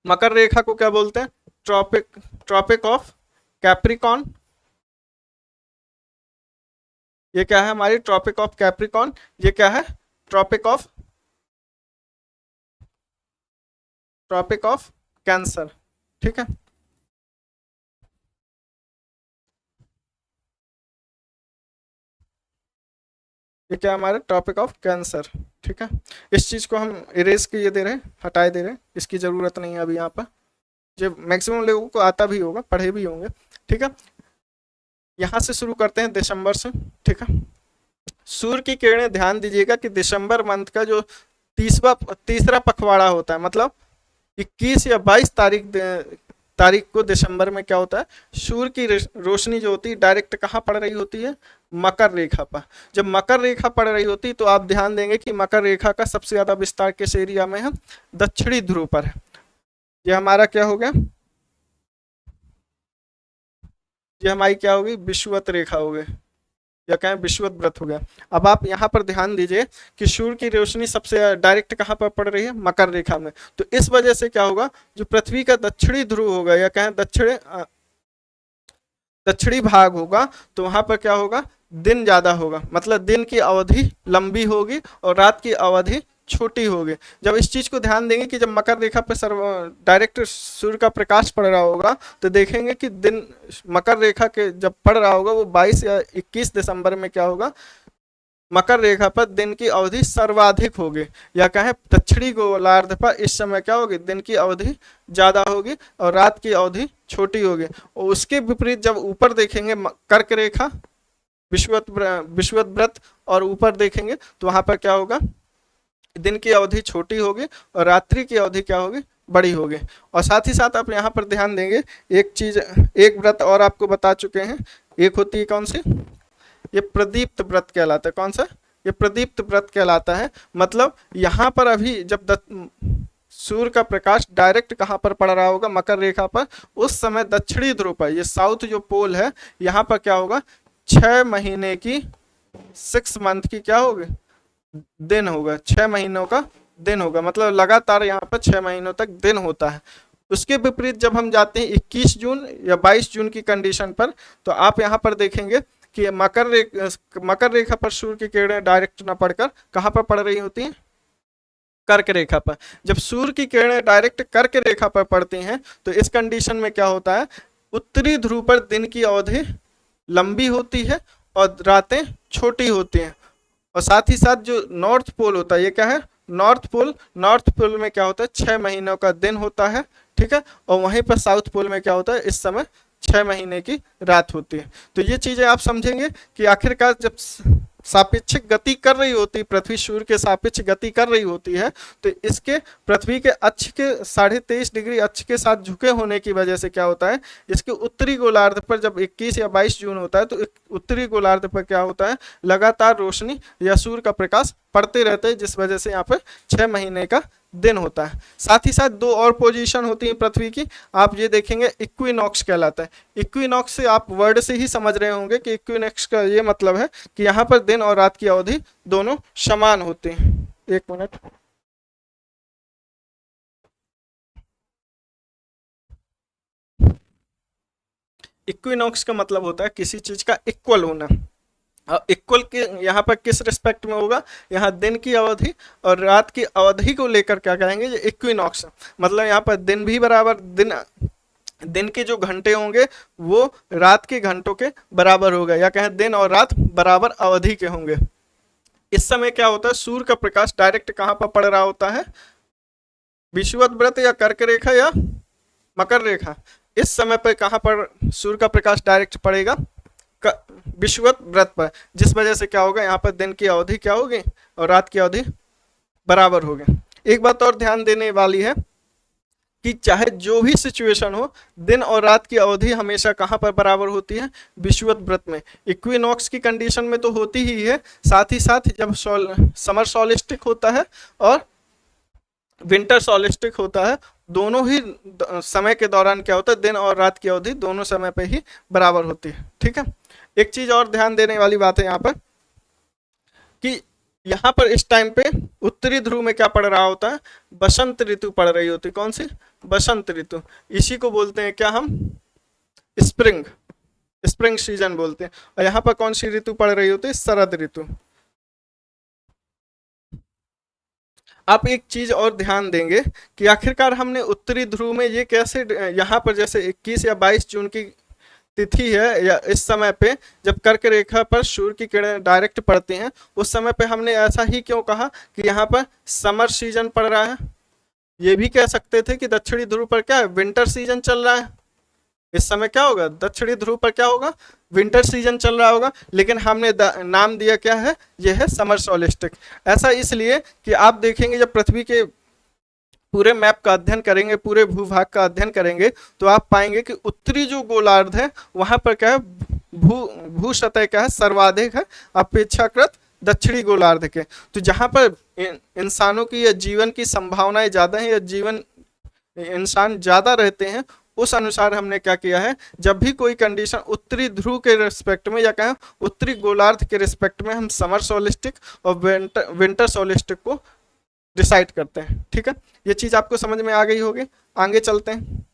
मकर रेखा को क्या बोलते हैं, ट्रॉपिक ऑफ कैप्रिकॉन। ये क्या है हमारी ट्रॉपिक ऑफ कैप्रिकॉन, ये क्या है, ट्रॉपिक ऑफ कैंसर। ठीक है। ये क्या हमारे ट्रॉपिक ऑफ कैंसर। ठीक है। इस चीज को हम इरेज के ये दे रहे हैं, हटाए दे रहे हैं, इसकी जरूरत नहीं है अभी यहाँ पर। जो मैक्सिमम लोगों को आता भी होगा, पढ़े भी होंगे। ठीक है। यहाँ से शुरू करते हैं दिसंबर से। ठीक है। सूर्य की किरणें, ध्यान दीजिएगा कि दिसंबर मंथ का जो तीसरा पखवाड़ा होता है, मतलब 21 या 22 तारीख को दिसंबर में क्या होता है, सूर्य की रोशनी जो होती है डायरेक्ट कहाँ पड़ रही होती है, मकर रेखा पर। जब मकर रेखा पड़ रही होती है तो आप ध्यान देंगे कि मकर रेखा का सबसे ज्यादा विस्तार किस एरिया में है, दक्षिणी ध्रुव पर है। ये हमारा क्या हो गया, ये हमारी क्या होगी, विषुवत रेखा हो गई, या कहें विषुवत व्रत हो गया। अब आप यहाँ पर ध्यान दीजिए कि सूर्य की रोशनी सबसे डायरेक्ट कहाँ पर पड़ रही है, मकर रेखा में। तो इस वजह से क्या होगा, जो पृथ्वी का दक्षिणी ध्रुव होगा, या कहें दक्षिणी भाग होगा तो वहां पर क्या होगा, दिन ज्यादा होगा, मतलब दिन की अवधि लंबी होगी और रात की अवधि छोटी होगी। जब इस चीज को ध्यान देंगे कि जब मकर रेखा पर डायरेक्ट सूर्य का प्रकाश पड़ रहा होगा तो देखेंगे कि दिन मकर रेखा के जब पड़ रहा होगा वो 22 या 21 दिसंबर में क्या होगा, मकर रेखा पर दिन की अवधि सर्वाधिक होगी, या कहें दक्षिणी गोलार्ध पर इस समय क्या होगी, दिन की अवधि ज्यादा होगी और रात की अवधि छोटी होगी। और उसके विपरीत जब ऊपर देखेंगे कर्क रेखा, विषुवत व्रत और ऊपर देखेंगे तो वहां पर क्या होगा, दिन की अवधि छोटी होगी और रात्रि की अवधि क्या होगी, बड़ी होगी। और साथ ही साथ आप यहाँ पर ध्यान देंगे एक चीज, एक व्रत और आपको बता चुके हैं, एक होती है कौन सी, ये प्रदीप्त व्रत कहलाता है। कौन सा, ये प्रदीप्त व्रत कहलाता है। मतलब यहाँ पर अभी जब सूर्य का प्रकाश डायरेक्ट कहाँ पर पड़ रहा होगा, मकर रेखा पर, उस समय दक्षिणी ध्रुव पर, ये साउथ जो पोल है, यहाँ पर क्या होगा, 6 महीने की 6 मंथ की क्या होगी, दिन होगा, 6 महीनों का दिन होगा, मतलब लगातार यहाँ पर 6 महीनों तक दिन होता है। उसके विपरीत जब हम जाते हैं 21 जून या 22 जून की कंडीशन पर, तो आप यहाँ पर देखेंगे कि मकर रेखा पर सूर्य की किरणें डायरेक्ट न पड़कर कहाँ पर पड़ रही होती हैं, कर्क रेखा पर। जब सूर्य की किरणें डायरेक्ट कर्क रेखा पर पड़ती हैं तो इस कंडीशन में क्या होता है, उत्तरी ध्रुव पर दिन की अवधि लंबी होती है और रातें छोटी होती हैं। और साथ ही साथ जो नॉर्थ पोल होता है, ये क्या है, नॉर्थ पोल में क्या होता है, 6 महीनों का दिन होता है, ठीक है। और वहीं पर साउथ पोल में क्या होता है, इस समय 6 महीने की रात होती है। तो ये चीजें आप समझेंगे कि आखिरकार जब सापेक्षिक गति कर रही होती, पृथ्वी सूर्य के सापेक्ष गति कर रही होती है, तो इसके पृथ्वी के अक्ष के 23.5 डिग्री अक्ष के साथ झुके होने की वजह से क्या होता है, इसके उत्तरी गोलार्ध पर जब 21 या 22 जून होता है तो उत्तरी गोलार्ध पर क्या होता है, लगातार रोशनी या सूर्य का प्रकाश पड़ते रहते हैं, जिस वजह से यहाँ पर 6 महीने का दिन होता है। साथ ही साथ 2 और पोजीशन होती है पृथ्वी की, आप ये देखेंगे, इक्विनॉक्स कहलाता है। इक्विनॉक्स से आप वर्ड से ही समझ रहे होंगे कि इक्विनॉक्स का ये मतलब है कि यहाँ पर दिन और रात की अवधि दोनों समान होते हैं। एक मिनट, इक्विनॉक्स का मतलब होता है किसी चीज का इक्वल होना। इक्वल के यहाँ पर किस रिस्पेक्ट में होगा, यहाँ दिन की अवधि और रात की अवधि को लेकर क्या कहेंगे, ये इक्विनॉक्स, मतलब यहाँ पर दिन भी बराबर, दिन के जो घंटे होंगे वो रात के घंटों के बराबर होगा, या कहें दिन और रात बराबर अवधि के होंगे। इस समय क्या होता है, सूर्य का प्रकाश डायरेक्ट कहाँ पर पड़ रहा होता है, विषुवत व्रत या कर्क रेखा या मकर रेखा, इस समय पर कहाँ पर सूर्य का प्रकाश डायरेक्ट पड़ेगा, विषुवत व्रत पर, जिस वजह से क्या होगा, यहाँ पर दिन की अवधि क्या होगी और रात की अवधि बराबर होगी। एक बात और ध्यान देने वाली है कि चाहे जो भी सिचुएशन हो, दिन और रात की अवधि हमेशा कहाँ पर बराबर होती है, विषुवत व्रत में। इक्विनॉक्स की कंडीशन में तो होती ही है, साथ ही साथ जब समर सॉलिस्टिक होता है और विंटर सॉलिस्टिक होता है, दोनों ही समय के दौरान क्या होता है, दिन और रात की अवधि दोनों समय पे ही बराबर होती है, ठीक है। एक चीज और ध्यान देने वाली बात है यहाँ पर कि यहाँ पर इस टाइम पे उत्तरी ध्रुव में क्या पड़ रहा होता है, बसंत ऋतु पड़ रही होती है। कौन सी, बसंत ऋतु, इसी को बोलते हैं क्या हम, स्प्रिंग सीजन बोलते हैं। और यहाँ पर कौन सी ऋतु पड़ रही होती है, शरद ऋतु। आप एक चीज और ध्यान देंगे कि आखिरकार हमने उत्तरी ध्रुव में ये कैसे, यहाँ पर जैसे 21 या 22 जून की तिथि है, या इस समय पे जब कर्क रेखा पर सूर्य की किरणें डायरेक्ट पड़ती हैं, उस समय पे हमने ऐसा ही क्यों कहा कि यहाँ पर समर सीजन पड़ रहा है। ये भी कह सकते थे कि दक्षिणी ध्रुव पर क्या है, विंटर सीजन चल रहा है। इस समय क्या होगा, दक्षिणी ध्रुव पर क्या होगा, विंटर सीजन चल रहा होगा, लेकिन हमने नाम दिया क्या है, यह है समर सॉलिस्टिक। ऐसा इसलिए कि आप देखेंगे जब पृथ्वी के पूरे मैप का अध्ययन करेंगे, पूरे भूभाग का अध्ययन करेंगे, तो आप पाएंगे कि उत्तरी जो गोलार्ध है वहां पर क्या है, भू सतह क्या है, सर्वाधिक है अपेक्षाकृत दक्षिणी गोलार्ध के। तो जहां पर इंसानों की या जीवन की संभावनाएं ज्यादा है, या जीवन इंसान ज्यादा रहते हैं, उस अनुसार हमने क्या किया है, जब भी कोई कंडीशन उत्तरी ध्रुव के रिस्पेक्ट में या कहें उत्तरी गोलार्ध के रिस्पेक्ट में, हम समर सोलिस्टिक और विंटर सोलिस्टिक को डिसाइड करते हैं, ठीक है। ये चीज आपको समझ में आ गई होगी। आगे चलते हैं।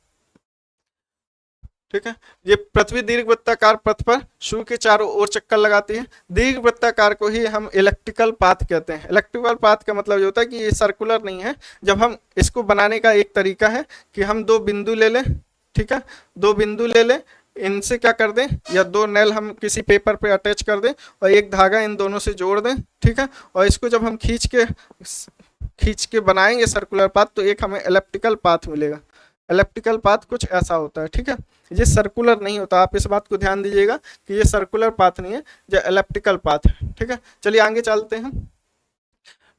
ठीक है। ये पृथ्वी दीर्घवृत्ताकार पथ पर सूर्य के चारों ओर चक्कर लगाती है। दीर्घवृत्ताकार को ही हम इलेक्ट्रिकल पाथ कहते हैं। इलेक्ट्रिकल पाथ का मतलब ये होता है कि ये सर्कुलर नहीं है। जब हम इसको बनाने का एक तरीका है कि हम दो बिंदु ले लें, ठीक है, दो बिंदु ले लें, इनसे क्या कर दें, या दो नेल हम किसी पेपर पे अटैच कर दें और एक धागा इन दोनों से जोड़ दें, ठीक है, और इसको जब हम खींच के बनाएंगे सर्कुलर पाथ, तो एक हमें इलेप्टिकल पाथ मिलेगा। इलेप्टिकल पाथ कुछ ऐसा होता है, ठीक है। ये सर्कुलर नहीं होता, आप इस बात को ध्यान दीजिएगा कि ये सर्कुलर पाथ नहीं है, ये इलेप्टिकल पाथ है, ठीक है। चलिए आगे चलते हैं।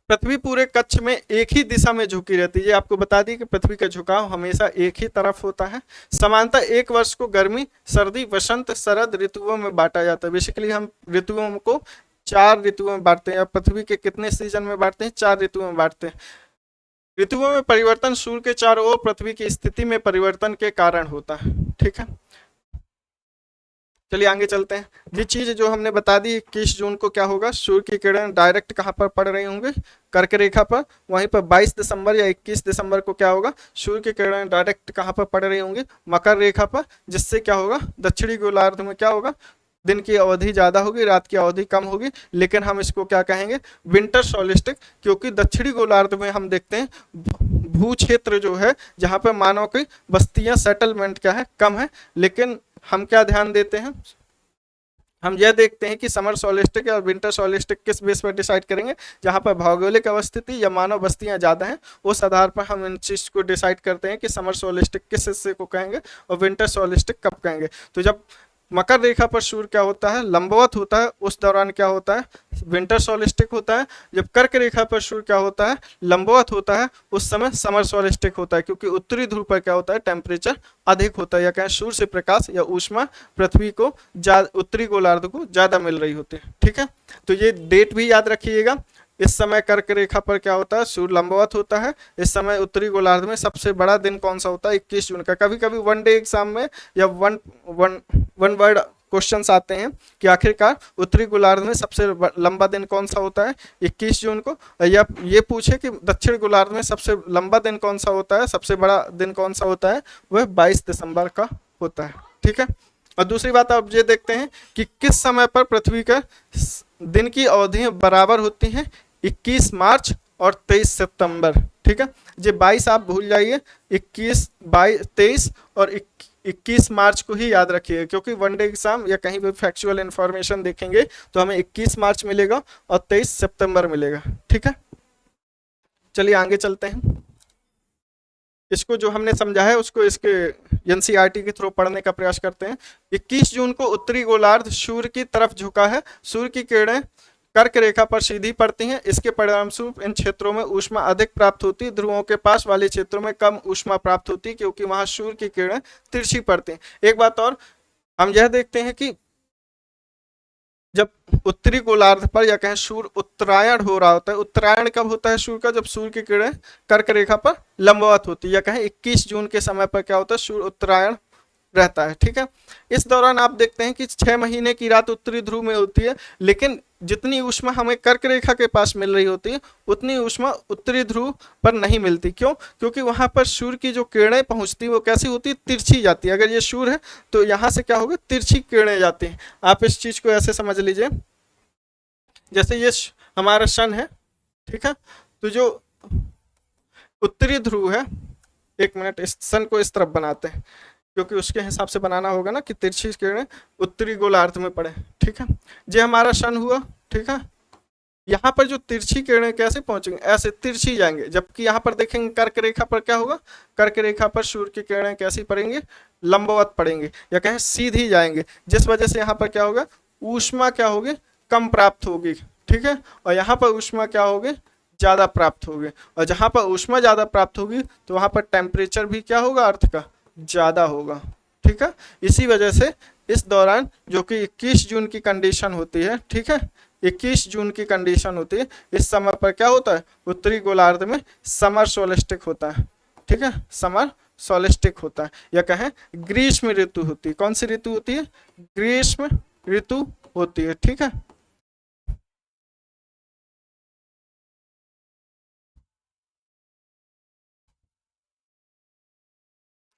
पृथ्वी पूरे कक्ष में एक ही दिशा में झुकी रहती है। ये आपको बता दी कि पृथ्वी का झुकाव हमेशा एक ही तरफ होता है। समानता एक वर्ष को गर्मी, सर्दी, वसंत, शरद ऋतुओं में बांटा जाता है। बेसिकली हम ऋतुओं को 4 ऋतुओं में बांटते हैं। पृथ्वी के कितने सीजन में बांटते हैं? 4 ऋतुओं में बांटते हैं। ऋतुओं में परिवर्तन सूर्य के चारों ओर पृथ्वी की स्थिति में परिवर्तन के कारण होता है, ठीक है। चलिए आगे चलते हैं। ये चीज जो हमने बता दी, 21 जून को क्या होगा, सूर्य की किरण डायरेक्ट कहाँ पर पड़ रही होंगे? कर्क रेखा पर। वहीं पर 22 दिसंबर या 21 दिसंबर को क्या होगा, सूर्य की किरण डायरेक्ट कहाँ पर पड़ रही होंगी? मकर रेखा पर। जिससे क्या होगा, दक्षिणी गोलार्ध में क्या होगा, दिन की अवधि ज्यादा होगी, रात की अवधि कम होगी। लेकिन हम इसको क्या कहेंगे? विंटर सोलिस्टिक। क्योंकि दक्षिणी गोलार्ध में हम देखते हैं भू क्षेत्र जो है, जहाँ पर मानव की बस्तियां, सेटलमेंट क्या है, कम है। लेकिन हम क्या ध्यान देते हैं, हम यह देखते हैं कि समर सोलिस्टिक या विंटर सोलिस्टिक किस बेस पर डिसाइड करेंगे? जहां पर भौगोलिक अवस्थिति या मानव बस्तियां ज्यादा हैं, उस आधार पर हम इन चीज को डिसाइड करते हैं कि समर सोलिस्टिक किस हिस्से को कहेंगे और विंटर सोलिस्टिक कब कहेंगे। तो जब मकर रेखा पर सूर्य क्या होता है, लंबवत होता है, उस दौरान क्या होता है, विंटर सोलिस्टिक होता है। जब कर्क रेखा पर सूर्य क्या होता है, लंबवत होता है, उस समय समर सोलिस्टिक होता है। क्योंकि उत्तरी ध्रुव पर क्या होता है, टेम्परेचर अधिक होता है, या कहें सूर्य से प्रकाश या ऊष्मा पृथ्वी को उत्तरी गोलार्ध को ज्यादा मिल रही होती है, ठीक है। तो ये डेट भी याद रखिएगा। इस समय कर्क रेखा पर क्या होता है, सूर्य लंबवत होता है। इस समय उत्तरी गोलार्ध में सबसे बड़ा दिन कौन सा होता है? 21 जून का। कभी कभी वन डे एग्जाम में या one one one word questions आते हैं कि आखिरकार उत्तरी गोलार्ध में सबसे लंबा दिन कौन सा होता है, 21 जून को। या ये पूछे कि दक्षिण गोलार्ध में सबसे लंबा दिन कौन सा होता है, सबसे बड़ा दिन कौन सा होता है, वह 22 दिसंबर का होता है, ठीक है। और दूसरी बात आप ये देखते हैं कि किस समय पर पृथ्वी का दिन की अवधि बराबर होती हैं, 21 मार्च और 23 सितंबर, ठीक है। ये 22 आप भूल जाइए, 21, 22, 23 और 21 मार्च को ही याद रखिए। क्योंकि वन डे एग्जाम या कहीं भी फैक्चुअल इंफॉर्मेशन देखेंगे तो हमें 21 मार्च मिलेगा और 23 सितंबर मिलेगा, ठीक है। चलिए आगे चलते हैं। इसको जो हमने समझा है उसको इसके एनसीईआरटी के थ्रू पढ़ने का प्रयास करते हैं। 21 जून को उत्तरी गोलार्ध सूर्य की तरफ झुका है। सूर्य की किरणें कर्क रेखा पर सीधी पड़ती हैं। इसके परिणामस्वरूप इन क्षेत्रों में ऊष्मा अधिक प्राप्त होती है। ध्रुवों के पास वाले क्षेत्रों में कम ऊष्मा प्राप्त होती है, क्योंकि वहां सूर्य की किरणें तिरछी पड़ती हैं। एक बात और हम यह देखते हैं कि जब उत्तरी गोलार्ध पर या कहें सूर्य उत्तरायण हो रहा होता है, उत्तरायण कब होता है सूर्य का? जब सूर्य की किरणें कर्क रेखा पर लंबवत होती है, या कहें 21 जून के समय पर क्या होता है, सूर्य उत्तरायण रहता है, ठीक है। इस दौरान आप देखते हैं कि 6 महीने की रात उत्तरी ध्रुव में होती है। लेकिन जितनी ऊष्मा हमें कर्क रेखा के पास मिल रही होती है, उतनी ऊष्मा उत्तरी ध्रुव पर नहीं मिलती। क्यों? क्योंकि वहां पर सूर्य की जो किरणें पहुंचती है वो कैसी होती है, तिरछी जाती है। अगर ये सूर्य है तो यहाँ से क्या होगा, तिरछी किरणें जाती हैं। आप इस चीज को ऐसे समझ लीजिए, जैसे ये हमारा सन है, ठीक है। तो जो उत्तरी ध्रुव है, एक मिनट, इस सन को इस तरफ बनाते हैं, क्योंकि उसके हिसाब से बनाना होगा ना कि तिरछी किरणें उत्तरी गोलार्ध में पड़े, ठीक है। ये हमारा सन हुआ, ठीक है। यहाँ पर जो तिरछी किरणें कैसे पहुंचेंगे, ऐसे तिरछी जाएंगे। जबकि यहाँ पर देखेंगे कर्क रेखा पर क्या होगा, कर्क रेखा पर सूर्य की किरणें कैसी पड़ेंगी, लंबवत पड़ेंगे, या कहें सीधी जाएंगे। जिस वजह से यहाँ पर क्या होगा, ऊष्मा क्या होगी, कम प्राप्त होगी, ठीक है। और यहाँ पर ऊष्मा क्या होगी, ज्यादा प्राप्त होगी। और जहाँ पर ऊष्मा ज्यादा प्राप्त होगी तो वहाँ पर टेम्परेचर भी क्या होगा, अर्थ का ज्यादा होगा, ठीक है। इसी वजह से इस दौरान जो कि 21 जून की कंडीशन होती है, ठीक है, 21 जून की कंडीशन होती है, इस समय पर क्या होता है, उत्तरी गोलार्ध में समर सोलिस्टिक होता है, ठीक है। समर सोलिस्टिक होता है, या कहें ग्रीष्म ऋतु होती है। कौन सी ऋतु होती है, ग्रीष्म ऋतु होती है, ठीक है।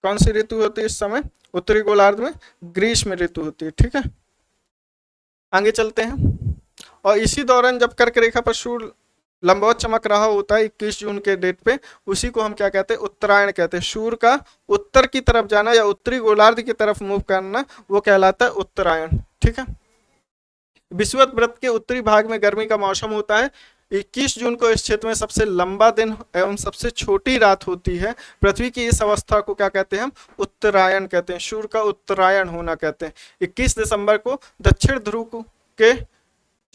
कौन सी ऋतु होती है इस समय, उत्तरी गोलार्ध में ग्रीष्म ऋतु होती है। ठीक है, आगे चलते हैं। और इसी दौरान जब कर्क रेखा पर सूर्य लंबवत चमक रहा होता है 21 जून के डेट पे, उसी को हम क्या कहते हैं, उत्तरायण कहते हैं। सूर्य का उत्तर की तरफ जाना या उत्तरी गोलार्ध की तरफ मूव करना वो कहलाता है उत्तरायण। ठीक है, विषुवत व्रत के उत्तरी भाग में गर्मी का मौसम होता है। 21 जून को इस क्षेत्र में सबसे लंबा दिन एवं सबसे छोटी रात होती है। पृथ्वी की इस अवस्था को क्या कहते हैं, हम उत्तरायण कहते हैं, सूर्य का उत्तरायण होना कहते हैं। 21 दिसंबर को दक्षिण ध्रुव के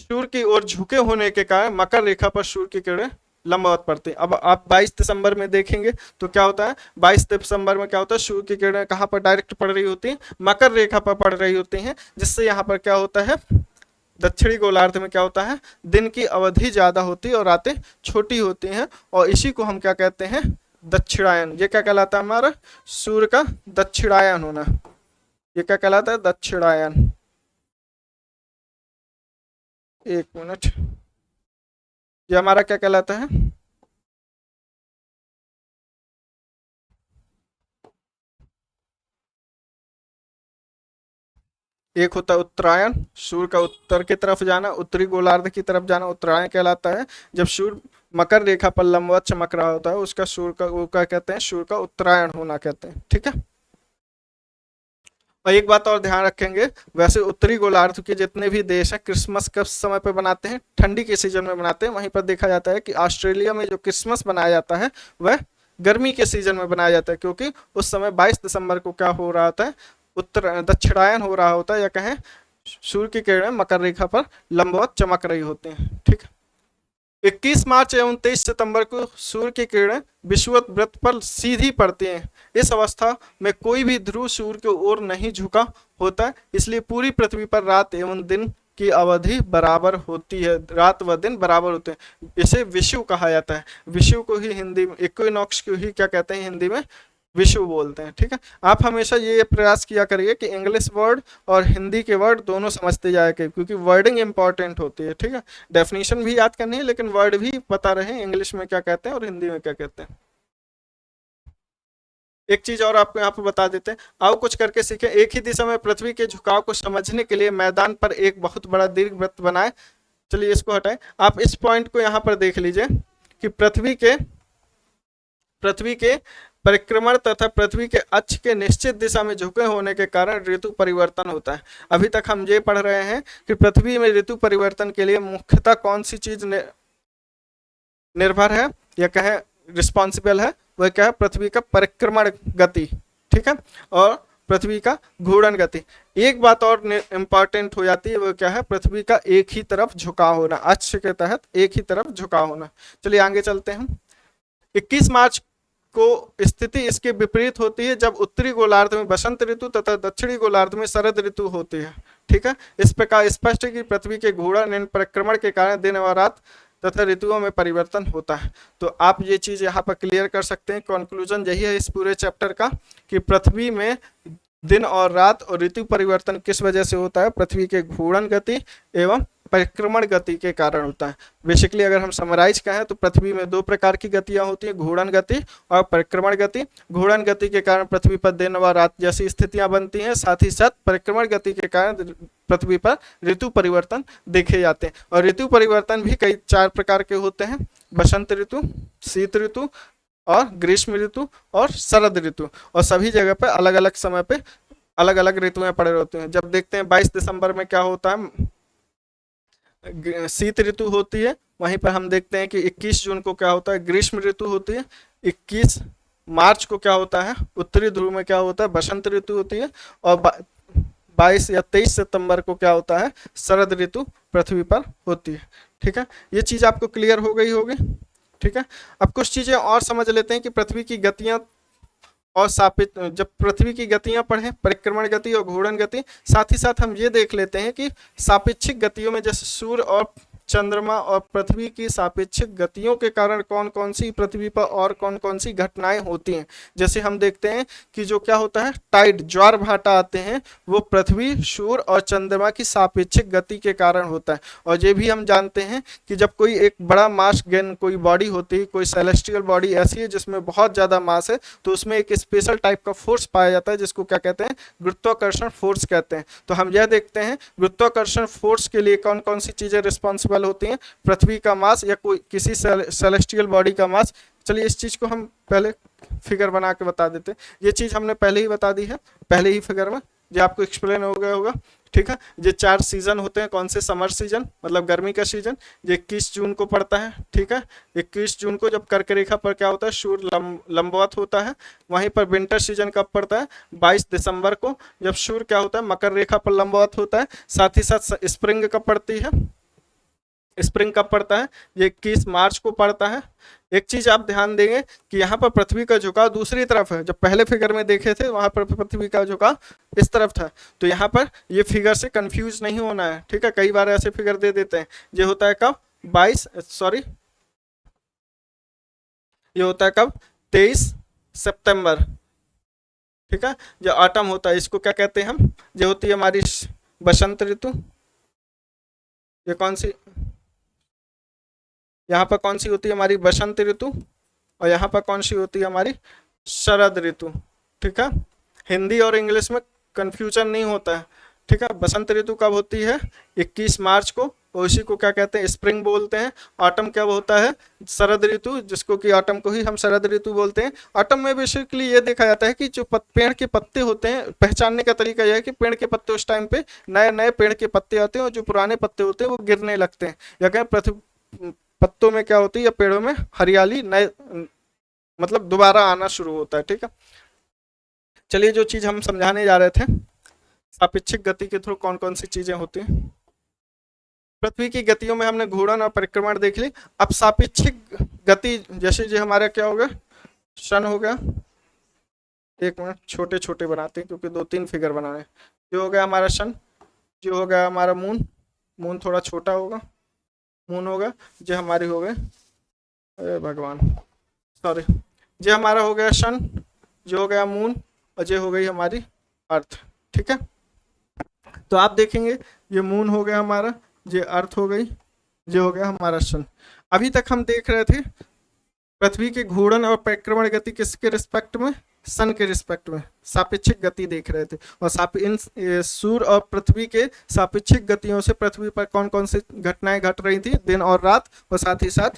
सूर्य की ओर झुके होने के कारण मकर रेखा पर सूर्य की किरणें लंबवत पड़ती है। अब आप 22 दिसंबर में देखेंगे तो क्या होता है, 22 दिसंबर में क्या होता है, सूर्य की किरणें कहाँ पर डायरेक्ट पड़ रही होती है, मकर रेखा पर पड़ रही होती हैं, जिससे यहाँ पर क्या होता है, दक्षिणी गोलार्ध में क्या होता है, दिन की अवधि ज्यादा होती है और रातें छोटी होती हैं, और इसी को हम क्या कहते हैं, दक्षिणायन। ये क्या कहलाता है, हमारा सूर्य का दक्षिणायन होना, ये क्या कहलाता है, दक्षिणायन। एक मिनट, ये हमारा क्या कहलाता है, एक होता है उत्तरायण, सूर्य का उत्तर की तरफ जाना, उत्तरी गोलार्ध की तरफ जाना उत्तरायण कहलाता है। जब सूर्य मकर रेखा पर लंबवत चमक रहा होता है उसका सूर्य का, वो क्या कहते हैं, सूर्य का उत्तरायण होना कहते हैं। ठीक है, और एक बात और ध्यान रखेंगे, वैसे उत्तरी गोलार्ध के जितने भी देश हैं क्रिसमस किस समय पे मनाते हैं, ठंडी के सीजन में मनाते हैं। वहीं पर देखा जाता है कि ऑस्ट्रेलिया में जो क्रिसमस मनाया जाता है वह गर्मी के सीजन में बनाया जाता है, क्योंकि उस समय 22 दिसंबर को क्या हो रहा होता है, उत्तर दक्षिणायन हो रहा होता है, या कहें सूर्य की किरणें मकर रेखा पर लंबवत चमक रही होती हैं। ठीक है, 21 मार्च एवं 23 सितंबर को सूर्य की किरणें विषुवत वृत्त पर सीधी पड़ती हैं। इस अवस्था में कोई भी ध्रुव सूर्य की ओर नहीं झुका होता है, इसलिए पूरी पृथ्वी पर रात एवं दिन की अवधि बराबर होती है, रात व दिन बराबर होते हैं। इसे विषुव कहा जाता है। विषुव को ही हिंदी में, इक्विनॉक्स को ही क्या कहते हैं, हिंदी में विषुव बोलते हैं। ठीक है, आप हमेशा ये प्रयास किया करिए कि इंग्लिश वर्ड और हिंदी के वर्ड दोनों समझते जाए करिए, क्योंकि वर्डिंग इंपॉर्टेंट होती है। ठीक है, डेफिनेशन भी याद करनी है लेकिन वर्ड भी पता रहे, इंग्लिश में क्या कहते हैं और हिंदी में क्या कहते हैं। एक चीज और आपको यहाँ पर बता देते हैं, आओ कुछ करके सीखें। एक ही दिशा में पृथ्वी के झुकाव को समझने के लिए मैदान पर एक बहुत बड़ा दीर्घ वृत्त बनाए। चलिए इसको हटाएं, आप इस पॉइंट को यहाँ पर देख लीजिए कि पृथ्वी के परिक्रमण तथा पृथ्वी के अक्ष के निश्चित दिशा में झुके होने के कारण ऋतु परिवर्तन होता है। अभी तक हम ये पढ़ रहे हैं कि पृथ्वी में ऋतु परिवर्तन के लिए मुख्यतः कौन सी चीज निर्भर है या कहे रिस्पॉन्सिबल है, वह क्या है, पृथ्वी का परिक्रमण गति। ठीक है, और पृथ्वी का घूर्णन गति। एक बात और इंपॉर्टेंट हो जाती है, वो क्या है, पृथ्वी का एक ही तरफ झुकाव होना, अक्ष के तहत एक ही तरफ झुकाव होना। चलिए आगे चलते हैं। 21 मार्च को स्थिति इसके विपरीत होती है, जब उत्तरी गोलार्ध में बसंत ऋतु तथा दक्षिणी गोलार्ध में शरद ऋतु होती है। ठीक है, इस प्रकार स्पष्ट है कि पृथ्वी के घूर्णन परिक्रमण के कारण दिन और रात तथा ऋतुओं में परिवर्तन होता है। तो आप ये चीज यहाँ पर क्लियर कर सकते हैं। कंक्लूजन यही है इस पूरे चैप्टर का कि पृथ्वी में दिन और रात और ऋतु परिवर्तन किस वजह से होता है, पृथ्वी के घूर्णन गति एवं परिक्रमण गति के कारण होता है। बेसिकली अगर हम समराइज कहें तो पृथ्वी में दो प्रकार की गतियां होती हैं, घूर्णन गति और परिक्रमण गति। घूर्णन गति के कारण पृथ्वी पर दिन व रात जैसी स्थितियां बनती हैं, साथ ही साथ परिक्रमण गति के कारण पृथ्वी पर ऋतु परिवर्तन देखे जाते हैं। और ऋतु परिवर्तन भी कई 4 प्रकार के होते हैं, बसंत ऋतु, शीत ऋतु और ग्रीष्म ऋतु और शरद ऋतु। और सभी जगह पे अलग अलग समय पे अलग अलग ऋतुएं पड़े रहते हैं। जब देखते हैं 22 दिसंबर में क्या होता है, शीत ऋतु होती है। वहीं पर हम देखते हैं कि 21 जून को क्या होता है, ग्रीष्म ऋतु होती है। 21 मार्च को क्या होता है, उत्तरी ध्रुव में क्या होता है, बसंत ऋतु होती है। और 22 या 23 सितंबर को क्या होता है, शरद ऋतु पृथ्वी पर होती है। ठीक है, ये चीज आपको क्लियर हो गई होगी। ठीक है, अब कुछ चीजें और समझ लेते हैं कि पृथ्वी की गतियां और सापेक्ष, जब पृथ्वी की गतियां पढ़ें, परिक्रमण गति और घूर्णन गति, साथ ही साथ हम ये देख लेते हैं कि सापेक्षिक गतियों में जैसे सूर्य और चंद्रमा और पृथ्वी की सापेक्षिक गतियों के कारण कौन कौन सी पृथ्वी पर और कौन कौन सी घटनाएं होती हैं। जैसे हम देखते हैं कि जो क्या होता है, टाइड, ज्वार भाटा आते हैं, वो पृथ्वी, सूर्य और चंद्रमा की सापेक्षिक गति के कारण होता है। और ये भी हम जानते हैं कि जब कोई एक बड़ा मास गेन कोई बॉडी होती है, कोई सेलेस्टियल बॉडी ऐसी है जिसमें बहुत ज़्यादा मास है, तो उसमें एक स्पेशल टाइप का फोर्स पाया जाता है जिसको क्या कहते हैं, गुरुत्वाकर्षण फोर्स कहते हैं। तो हम यह देखते हैं गुरुत्वाकर्षण फोर्स के लिए कौन कौन सी चीज़ें रिस्पॉन्सिबल होती हैं, पृथ्वी का मास या कोई किसी सेलेस्टियल बॉडी का मास। चलिए इस चीज़ को हम पहले फिगर बना के बता देते हैं। ये चीज़ हमने पहले ही बता दी है, पहले ही फिगर में, जो आपको एक्सप्लेन हो गया होगा। ठीक है, ये 4 सीजन होते हैं। कौन से? समर सीजन मतलब गर्मी का सीजन, ये 21 जून को पड़ता है। ठीक है, 21 जून को जब कर्क रेखा पर क्या होता है, सूर्य लंबवत होता है। वहीं पर विंटर सीजन कब पड़ता है? 22 दिसंबर को, जब सूर्य क्या होता है, मकर रेखा पर लंबवत होता है। साथ ही साथ स्प्रिंग कब पड़ती है? स्प्रिंग कब पड़ता है? ये 21 मार्च को पड़ता है। एक चीज आप ध्यान देंगे कि यहाँ पर पृथ्वी का झुकाव दूसरी तरफ है। जब पहले फिगर में देखे थे वहां पर पृथ्वी का झुकाव इस तरफ था, तो यहाँ पर ये फिगर से कंफ्यूज नहीं होना है। ठीक है, कई बार ऐसे फिगर दे देते हैं। ये होता है कब? 23 सितंबर। ठीक है, जो ऑटम होता है इसको क्या कहते हैं हम? ये होती है हमारी बसंत ऋतु। ये कौन सी, यहाँ पर कौन सी होती है हमारी? बसंत ऋतु। और यहाँ पर कौन सी होती है हमारी? शरद ऋतु। ठीक है, हिंदी और इंग्लिश में कंफ्यूजन नहीं होता है। ठीक है, बसंत ऋतु कब होती है? 21 मार्च को, और इसी को क्या कहते हैं? स्प्रिंग बोलते हैं। ऑटम कब होता है? शरद ऋतु, जिसको कि ऑटम को ही हम शरद ऋतु बोलते हैं। ऑटम में बेसिकली ये देखा जाता है कि जो पेड़ के पत्ते होते हैं, पहचानने का तरीका यह है कि पेड़ के पत्ते उस टाइम पे नए नए पेड़ के पत्ते आते हैं और जो पुराने पत्ते होते हैं वो गिरने लगते हैं, या कहें पृथ्वी पत्तों में क्या होती है, या पेड़ों में हरियाली नए मतलब दोबारा आना शुरू होता है। ठीक है, चलिए जो चीज हम समझाने जा रहे थे, सापेक्षिक गति के थ्रू कौन कौन सी चीजें होती हैं। पृथ्वी की गतियों में हमने घूर्णन और परिक्रमण देख ली। अब सापेक्षिक गति, जैसे जो हमारा क्या हो गया, सन हो गया। एक मिनट, छोटे छोटे बनाते हैं क्योंकि 2-3 फिगर बनाने। जो हो गया हमारा सन, जो हो गया हमारा मून, मून थोड़ा छोटा होगा, मून होगा। जो हमारी हो गए, अरे भगवान सॉरी, जो हमारा हो गया सन, जो हो गया मून, और जो हो गई हमारी अर्थ। ठीक है, तो आप देखेंगे ये मून हो गया हमारा, ये अर्थ हो गई, जो हो गया हमारा सन। अभी तक हम देख रहे थे पृथ्वी के घूर्णन और परिक्रमण गति किसके रिस्पेक्ट में? सन के रिस्पेक्ट में सापेक्षिक गति देख रहे थे। और इन सूर्य और पृथ्वी के सापेक्षिक गतियों से पृथ्वी पर कौन कौन सी घटनाएं घट रही थी, दिन और रात, और साथ ही साथ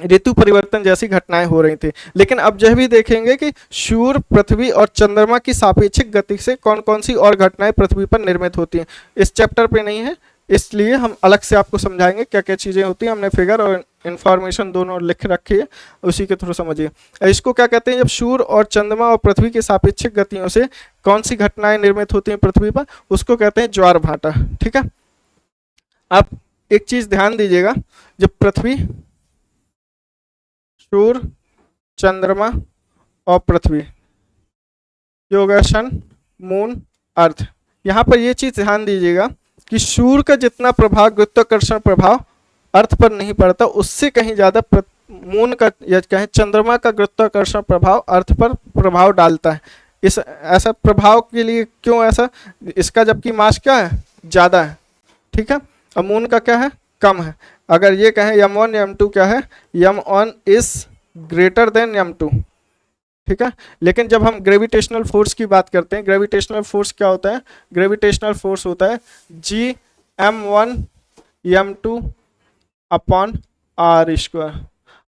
ऋतु परिवर्तन जैसी घटनाएं हो रही थी। लेकिन अब यह भी देखेंगे कि सूर्य, पृथ्वी और चंद्रमा की सापेक्षिक गति से कौन कौन सी और घटनाएं पृथ्वी पर निर्मित होती हैं। इस चैप्टर पे नहीं है, इसलिए हम अलग से आपको समझाएंगे क्या क्या चीज़ें होती हैं। हमने फिगर और इन्फॉर्मेशन दोनों लिख रखी है, उसी के थ्रू समझिए। इसको क्या कहते हैं? जब सूर्य और चंद्रमा और पृथ्वी के सापेक्षिक गतियों से कौन सी घटनाएं निर्मित होती हैं पृथ्वी पर, उसको कहते हैं ज्वार भाटा। ठीक है, आप एक चीज ध्यान दीजिएगा, जब पृथ्वी, सूर्य, चंद्रमा और पृथ्वी, ये हो गया सन, मून, अर्थ। यहाँ पर ये चीज ध्यान दीजिएगा कि सूर्य का जितना प्रभाव, गुरुत्वाकर्षण प्रभाव अर्थ पर नहीं पड़ता, उससे कहीं ज्यादा मून का या कहें चंद्रमा का गुरुत्वाकर्षण प्रभाव अर्थ पर प्रभाव डालता है। इस ऐसा प्रभाव के लिए क्यों ऐसा? इसका जबकि मास क्या है? ज्यादा है। ठीक है, और मून का क्या है? कम है। अगर ये कहें m1 m2 क्या है, m1 is greater than m2। ठीक है, लेकिन जब हम ग्रेविटेशनल फोर्स की बात करते हैं, ग्रेविटेशनल फोर्स क्या होता है? ग्रेविटेशनल फोर्स होता है Gm1 m2 upon r square.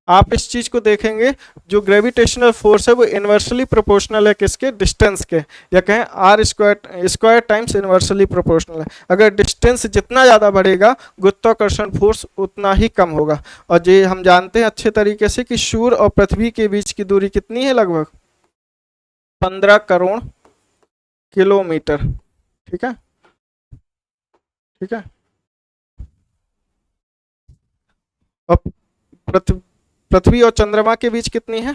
आप इस चीज को देखेंगे, जो ग्रेविटेशनल फोर्स है वो इनवर्सली प्रोपोर्शनल है किसके? डिस्टेंस के, या कहें r square times inversely proportional है। अगर डिस्टेंस जितना ज़्यादा बढ़ेगा, गुरुत्वाकर्षण फोर्स उतना ही कम होगा। और ये हम जानते हैं अच्छे तरीके से कि सूर्य और पृथ्वी के बीच की दूरी कितनी है? लगभग 15 करोड़ किलोमीटर। ठीक है, ठीक है, और पृथ्वी और चंद्रमा के बीच कितनी है?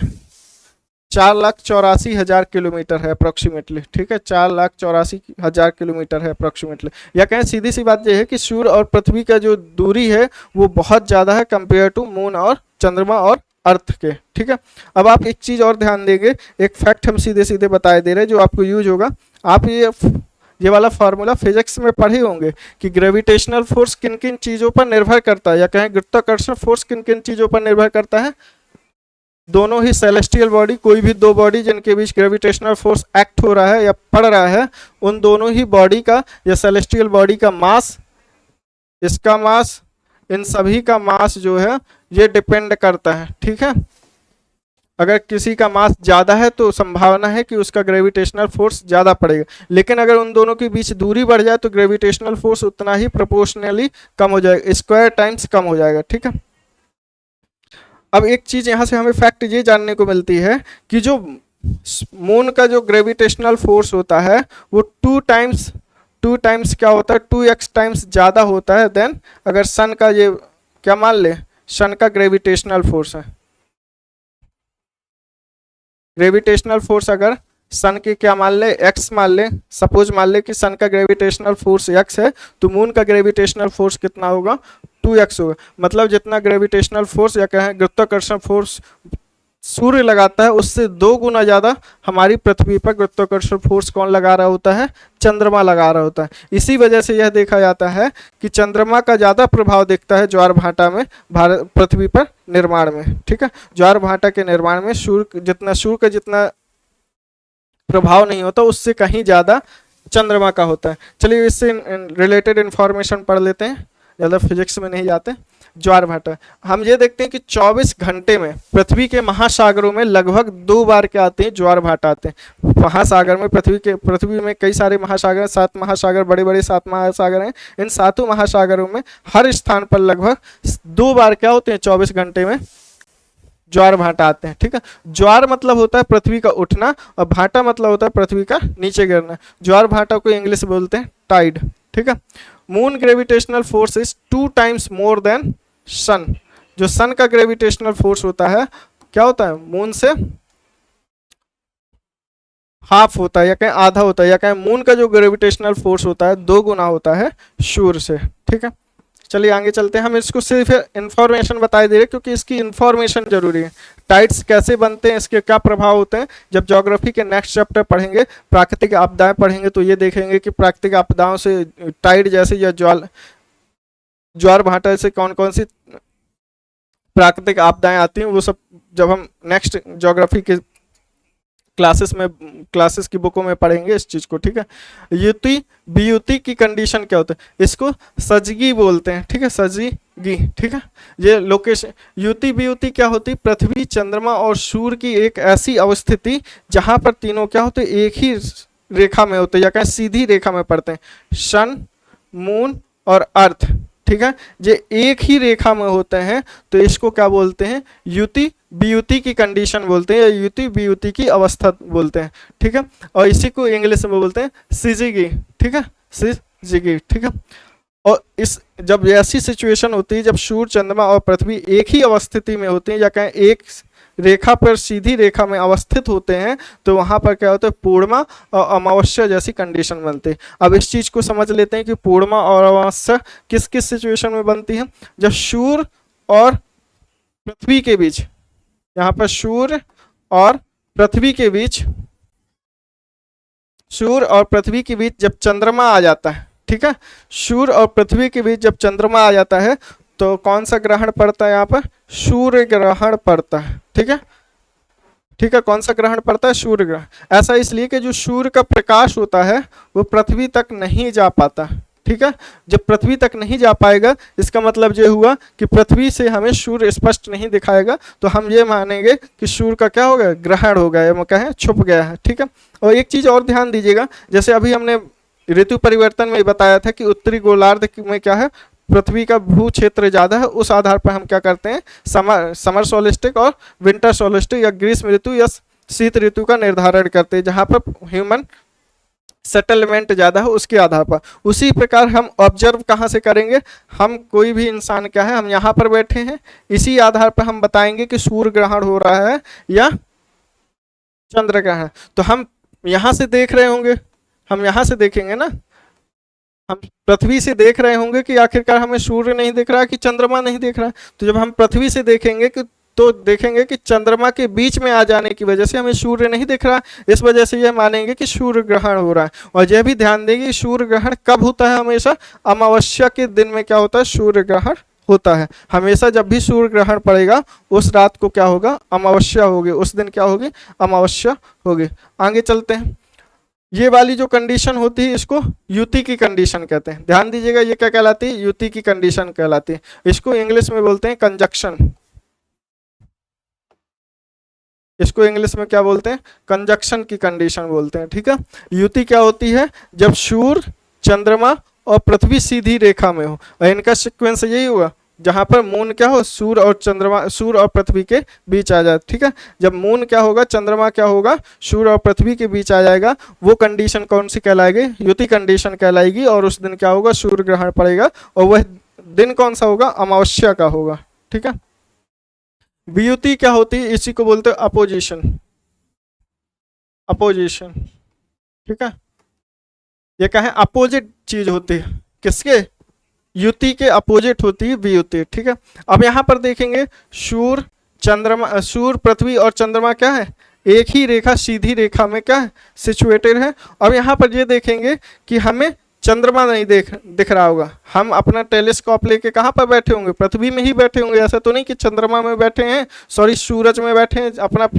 4,84,000 किलोमीटर है अप्रोक्सीमेटली, ठीक है, 4,84,000 किलोमीटर है अप्रोक्सीमेटली। या कहें सीधी सी बात यह है कि सूर्य और पृथ्वी का जो दूरी है वो बहुत ज़्यादा है कंपेयर टू मून और चंद्रमा और अर्थ के, ठीक है। अब आप एक चीज़ और ध्यान देंगे, एक फैक्ट हम सीधे सीधे बताए दे रहे हैं जो आपको यूज होगा। आप ये वाला फार्मूला फिजिक्स में पढ़े होंगे कि ग्रेविटेशनल फोर्स किन किन चीज़ों पर निर्भर करता है, या कहें गुरुत्वाकर्षण फोर्स किन किन चीज़ों पर निर्भर करता है। दोनों ही सेलेस्टियल बॉडी, कोई भी दो बॉडी जिनके बीच ग्रेविटेशनल फोर्स एक्ट हो रहा है या पड़ रहा है, उन दोनों ही बॉडी का या सेलेस्टियल बॉडी का मास, इसका मास, इन सभी का मास जो है ये डिपेंड करता है, ठीक है। अगर किसी का मास ज़्यादा है तो संभावना है कि उसका ग्रेविटेशनल फोर्स ज़्यादा पड़ेगा, लेकिन अगर उन दोनों के बीच दूरी बढ़ जाए तो ग्रेविटेशनल फोर्स उतना ही प्रोपोर्शनली कम हो जाएगा, स्क्वायर टाइम्स कम हो जाएगा, ठीक है। अब एक चीज़ यहाँ से हमें फैक्ट ये जानने को मिलती है कि जो मून का जो ग्रेविटेशनल फोर्स होता है वो टू टाइम्स क्या होता है, 2x टाइम्स ज़्यादा होता है देन अगर सन का, ये क्या मान ले, सन का ग्रेविटेशनल फोर्स है। ग्रेविटेशनल फोर्स अगर सन के क्या मान ले, x मान ले, सपोज मान ले कि सन का ग्रेविटेशनल फोर्स x है तो मून का ग्रेविटेशनल फोर्स कितना होगा, 2x होगा। मतलब जितना ग्रेविटेशनल फोर्स या कहें गुरुत्वाकर्षण फोर्स सूर्य लगाता है उससे 2 गुना ज़्यादा हमारी पृथ्वी पर गुरुत्वाकर्षण फोर्स कौन लगा रहा होता है, चंद्रमा लगा रहा होता है। इसी वजह से यह देखा जाता है कि चंद्रमा का ज़्यादा प्रभाव दिखता है ज्वार भाटा में भारत पृथ्वी पर निर्माण में, ठीक है। ज्वार भाटा के निर्माण में सूर्य का जितना प्रभाव नहीं होता उससे कहीं ज़्यादा चंद्रमा का होता है। चलिए इससे रिलेटेड इंफॉर्मेशन पढ़ लेते हैं, ज़्यादा फिजिक्स में नहीं जाते। ज्वार भाटा हम ये देखते हैं कि 24 घंटे में पृथ्वी के महासागरों में लगभग 2 बार क्या आते हैं, ज्वार भाटा आते हैं। महासागर में पृथ्वी में कई सारे महासागर हैं, 7 महासागर, बड़े बड़े 7 महासागर हैं। इन 7 महासागरों में हर स्थान पर लगभग 2 बार क्या होते हैं, 24 घंटे में ज्वार भाटा आते हैं, ठीक है। ज्वार मतलब होता है पृथ्वी का उठना और भाटा मतलब होता है पृथ्वी का नीचे गिरना। ज्वार भाटा को इंग्लिश में बोलते हैं टाइड, ठीक है। Moon gravitational force is 2 times more than sun. जो सन का ग्रेविटेशनल फोर्स होता है क्या होता है, मून से हाफ होता है या कहें आधा होता है, या कहें मून का जो ग्रेविटेशनल फोर्स होता है 2 गुना होता है सूर्य से, ठीक है। चलिए आगे चलते हैं। हम इसको सिर्फ इंफॉर्मेशन बताए दे रहे क्योंकि इसकी इंफॉर्मेशन जरूरी है। टाइड्स कैसे बनते हैं, इसके क्या प्रभाव होते हैं, जब ज्योग्राफी के नेक्स्ट चैप्टर पढ़ेंगे, प्राकृतिक आपदाएं पढ़ेंगे तो ये देखेंगे कि प्राकृतिक आपदाओं से टाइड जैसे या ज्वार भाटा से कौन कौन सी प्राकृतिक आपदाएं आती हैं, वो सब जब हम नेक्स्ट ज्योग्राफी के क्लासेस की बुकों में पढ़ेंगे इस चीज़ को, ठीक है। युति वियुति की कंडीशन क्या होता है, इसको सजगी बोलते हैं, ठीक है, सजगी, ठीक है। ये लोकेशन युति वियुति क्या होती, पृथ्वी, चंद्रमा और सूर्य की एक ऐसी अवस्थिति जहां पर तीनों क्या होते, एक ही रेखा में होते हैं या कहें सीधी रेखा में पड़ते हैं, सन, मून और अर्थ, ठीक है। ये एक ही रेखा में होते हैं तो इसको क्या बोलते हैं, युति वियुति की कंडीशन बोलते हैं या युति वियुति की अवस्था बोलते हैं, ठीक है। और इसी को इंग्लिश में बोलते हैं सिजिगी, ठीक है, सिजिगी, ठीक है। और इस जब ऐसी सिचुएशन होती है जब सूर्य, चंद्रमा और पृथ्वी एक ही अवस्थिति में होते हैं या कहें एक रेखा पर सीधी रेखा में अवस्थित होते हैं तो वहां पर क्या होता है, पूर्णिमा और अमावस्या जैसी कंडीशन बनती है। अब इस चीज को समझ लेते हैं कि पूर्णिमा और अमावस्या किस किस सिचुएशन में बनती है, जब सूर्य और पृथ्वी के बीच, यहाँ पर सूर्य और पृथ्वी के बीच, सूर्य और पृथ्वी के बीच जब चंद्रमा आ जाता है, ठीक है, सूर्य और पृथ्वी के बीच जब चंद्रमा आ जाता है तो कौन सा ग्रहण पड़ता है, यहाँ पर सूर्य ग्रहण पड़ता है, ठीक है, ठीक है। कौन सा ग्रहण पड़ता है, सूर्य ग्रहण। ऐसा इसलिए कि जो सूर्य का प्रकाश होता है वो पृथ्वी तक नहीं जा पाता, ठीक है। जब पृथ्वी तक नहीं जा पाएगा इसका मतलब ये हुआ कि पृथ्वी से हमें सूर्य स्पष्ट नहीं दिखाएगा, तो हम ये मानेंगे कि सूर्य का क्या हो गया, ग्रहण हो गया, क्या है, छुप गया है, ठीक है। और एक चीज और ध्यान दीजिएगा, जैसे अभी हमने ऋतु परिवर्तन में बताया था कि उत्तरी गोलार्ध में क्या है, पृथ्वी का भू क्षेत्र ज़्यादा है, उस आधार पर हम क्या करते हैं, समर सोलिस्टिक और विंटर सोलिस्टिक या ग्रीष्म ऋतु या शीत ऋतु का निर्धारण करते हैं, जहाँ पर ह्यूमन सेटलमेंट ज़्यादा है उसके आधार पर। उसी प्रकार हम ऑब्जर्व कहाँ से करेंगे, हम कोई भी इंसान क्या है, हम यहाँ पर बैठे हैं, इसी आधार पर हम बताएंगे कि सूर्य ग्रहण हो रहा है या चंद्र ग्रहण। तो हम यहाँ से देख रहे होंगे, हम यहाँ से देखेंगे ना, हम पृथ्वी से देख रहे होंगे कि आखिरकार हमें सूर्य नहीं दिख रहा कि चंद्रमा नहीं दिख रहा। तो जब हम पृथ्वी से देखेंगे कि तो देखेंगे कि चंद्रमा के बीच में आ जाने की वजह से हमें सूर्य नहीं दिख रहा, इस वजह से यह मानेंगे कि सूर्य ग्रहण हो रहा है। और यह भी ध्यान देंगे कि सूर्य ग्रहण कब होता है, हमेशा अमावस्या के दिन में क्या होता है, सूर्य ग्रहण होता है। हमेशा जब भी सूर्य ग्रहण पड़ेगा उस रात को क्या होगा, अमावस्या होगी, उस दिन क्या होगी, अमावस्या होगी। आगे चलते हैं। ये वाली जो कंडीशन होती है इसको युति की कंडीशन कहते हैं। ध्यान दीजिएगा, ये क्या कहलाती है, युति की कंडीशन कहलाती है। इसको इंग्लिश में बोलते हैं कंजक्शन। इसको इंग्लिश में क्या बोलते हैं, कंजक्शन की कंडीशन बोलते हैं। ठीक है, युति क्या होती है, जब सूर्य, चंद्रमा और पृथ्वी सीधी रेखा में हो। और इनका सीक्वेंस यही हुआ जहां पर मून क्या हो, सूर्य और चंद्रमा, सूर्य और पृथ्वी के बीच आ जाए। ठीक है, जब मून क्या होगा, चंद्रमा क्या होगा, सूर्य और पृथ्वी के बीच आ जाएगा, वो कंडीशन कौन सी कहलाएगी, युति कंडीशन कहलाएगी। और उस दिन क्या होगा, सूर्य ग्रहण पड़ेगा, और वह दिन कौन सा होगा, अमावस्या का होगा। ठीक है, वियुति क्या होती है, इसी को बोलते हैं अपोजिशन। अपोजिशन, ठीक है, ये क्या है, अपोजिट चीज होती है, किसके, युति के अपोजिट होती है वियुति। ठीक है, अब यहाँ पर देखेंगे सूर्य, चंद्रमा, सूर्य, पृथ्वी और चंद्रमा क्या है, एक ही रेखा, सीधी रेखा में क्या है, सिचुएटेड है। अब यहाँ पर ये देखेंगे कि हमें चंद्रमा नहीं दिख रहा होगा। हम अपना टेलीस्कोप लेके कहाँ पर बैठे होंगे, पृथ्वी में ही बैठे होंगे। ऐसा तो नहीं कि चंद्रमा में बैठे हैं, सॉरी सूरज में बैठे हैं, अपना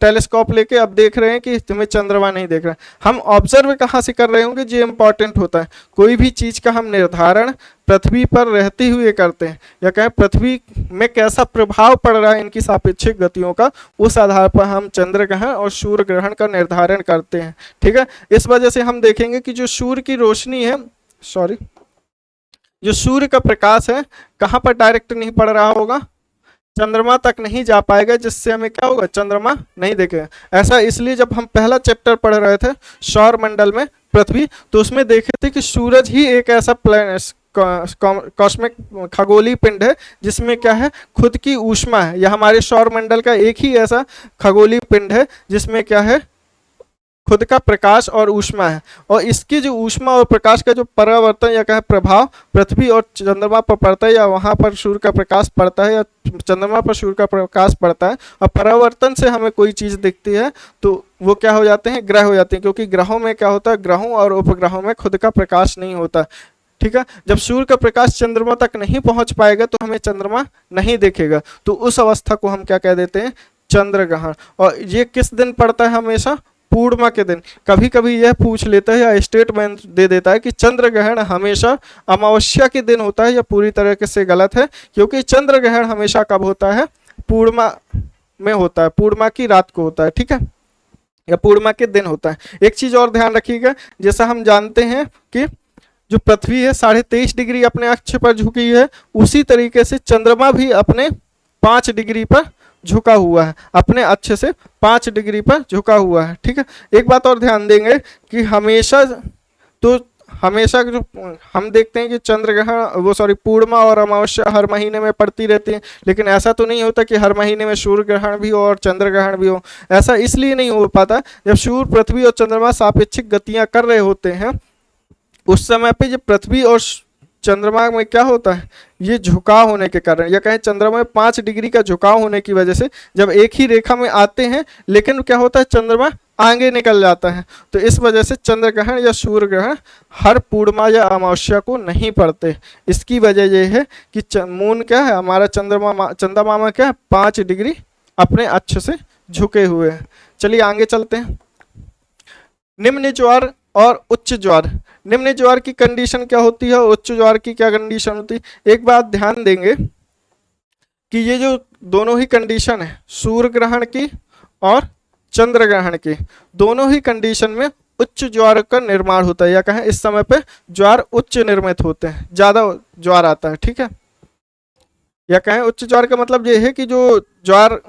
टेलीस्कोप लेके अब देख रहे हैं कि तुम्हें चंद्रमा नहीं देख रहा है। हम ऑब्जर्व कहाँ से कर रहे होंगे, जो इंपॉर्टेंट होता है। कोई भी चीज़ का हम निर्धारण पृथ्वी पर रहते हुए करते हैं, या कहें पृथ्वी में कैसा प्रभाव पड़ रहा है इनकी सापेक्षिक गतियों का, उस आधार पर हम चंद्र ग्रहण और सूर्य ग्रहण का निर्धारण करते हैं। ठीक है, इस वजह से हम देखेंगे कि जो सूर्य की रोशनी है, सॉरी, जो सूर्य का प्रकाश है कहाँ पर डायरेक्ट नहीं पड़ रहा होगा, चंद्रमा तक नहीं जा पाएगा, जिससे हमें क्या होगा, चंद्रमा नहीं देखेगा। ऐसा इसलिए जब हम पहला चैप्टर पढ़ रहे थे सौर मंडल में पृथ्वी, तो उसमें देखे थे कि सूरज ही एक ऐसा प्लैनेट, कॉस्मिक खगोलीय पिंड है जिसमें क्या है, खुद की ऊष्मा है। यह हमारे सौर मंडल का एक ही ऐसा खगोलीय पिंड है जिसमें क्या है, खुद का प्रकाश और ऊष्मा है। और इसकी जो ऊष्मा और प्रकाश का जो परावर्तन या कहे प्रभाव पृथ्वी और चंद्रमा पर पड़ता है, या वहाँ पर सूर्य का प्रकाश पड़ता है, या चंद्रमा पर सूर्य का प्रकाश पड़ता है, और परावर्तन से हमें कोई चीज़ दिखती है, तो वो क्या हो जाते हैं, ग्रह हो जाते हैं। क्योंकि ग्रहों में क्या होता है, ग्रहों और उपग्रहों में खुद का प्रकाश नहीं होता। ठीक है, जब सूर्य का प्रकाश चंद्रमा तक नहीं पहुंच पाएगा तो हमें चंद्रमा नहीं दिखेगा। तो उस अवस्था को हम क्या कह देते हैं, चंद्र ग्रहण। और ये किस दिन पड़ता है, हमेशा पूर्णिमा के दिन। कभी कभी यह पूछ लेता है या स्टेटमेंट दे देता है कि चंद्र ग्रहण हमेशा अमावस्या के दिन होता है, या पूरी तरह से गलत है। क्योंकि चंद्र ग्रहण हमेशा कब होता है, पूर्णिमा में होता है, पूर्णिमा की रात को होता है। ठीक है, या पूर्णिमा के दिन होता है। एक चीज और ध्यान रखिएगा, जैसा हम जानते हैं कि जो पृथ्वी है 23.5 डिग्री अपने अक्ष पर झुकी है, उसी तरीके से चंद्रमा भी अपने 5 डिग्री पर झुका हुआ है, अपने अक्ष से 5 डिग्री पर झुका हुआ है। ठीक है, एक बात और ध्यान देंगे कि हमेशा जो हम देखते हैं कि चंद्र ग्रहण, वो सॉरी पूर्णिमा और अमावस्या हर महीने में पड़ती रहती है, लेकिन ऐसा तो नहीं होता कि हर महीने में सूर्य ग्रहण भी हो और चंद्र ग्रहण भी हो। ऐसा इसलिए नहीं हो पाता, जब सूर्य, पृथ्वी और चंद्रमा सापेक्षिक गतियां कर रहे होते हैं, उस समय पे जब पृथ्वी और चंद्रमा में क्या होता है, ये झुकाव होने के कारण, या कहें चंद्रमा में 5 डिग्री का झुकाव होने की वजह से जब एक ही रेखा में आते हैं, लेकिन क्या होता है, चंद्रमा आगे निकल जाता है। तो इस वजह से चंद्र ग्रहण या सूर्य ग्रहण हर पूर्णिमा या अमावस्या को नहीं पड़ते। इसकी वजह यह है कि मून क्या है, हमारा चंद्रमा क्या है, 5 डिग्री अपने अक्ष से झुके हुए हैं। चलिए आगे चलते हैं। निम्न ज्वार और उच्च ज्वार। निम्न ज्वार की कंडीशन क्या होती है, उच्च ज्वार की क्या कंडीशन होती है। एक बात ध्यान देंगे कि ये जो दोनों ही कंडीशन है, सूर्य ग्रहण की और चंद्र ग्रहण की, दोनों ही कंडीशन में उच्च ज्वार का निर्माण होता है, या कहें इस समय पे ज्वार उच्च निर्मित होते हैं, ज्यादा ज्वार आता है। ठीक है, या कहें उच्च ज्वार का मतलब ये है कि जो ज्वार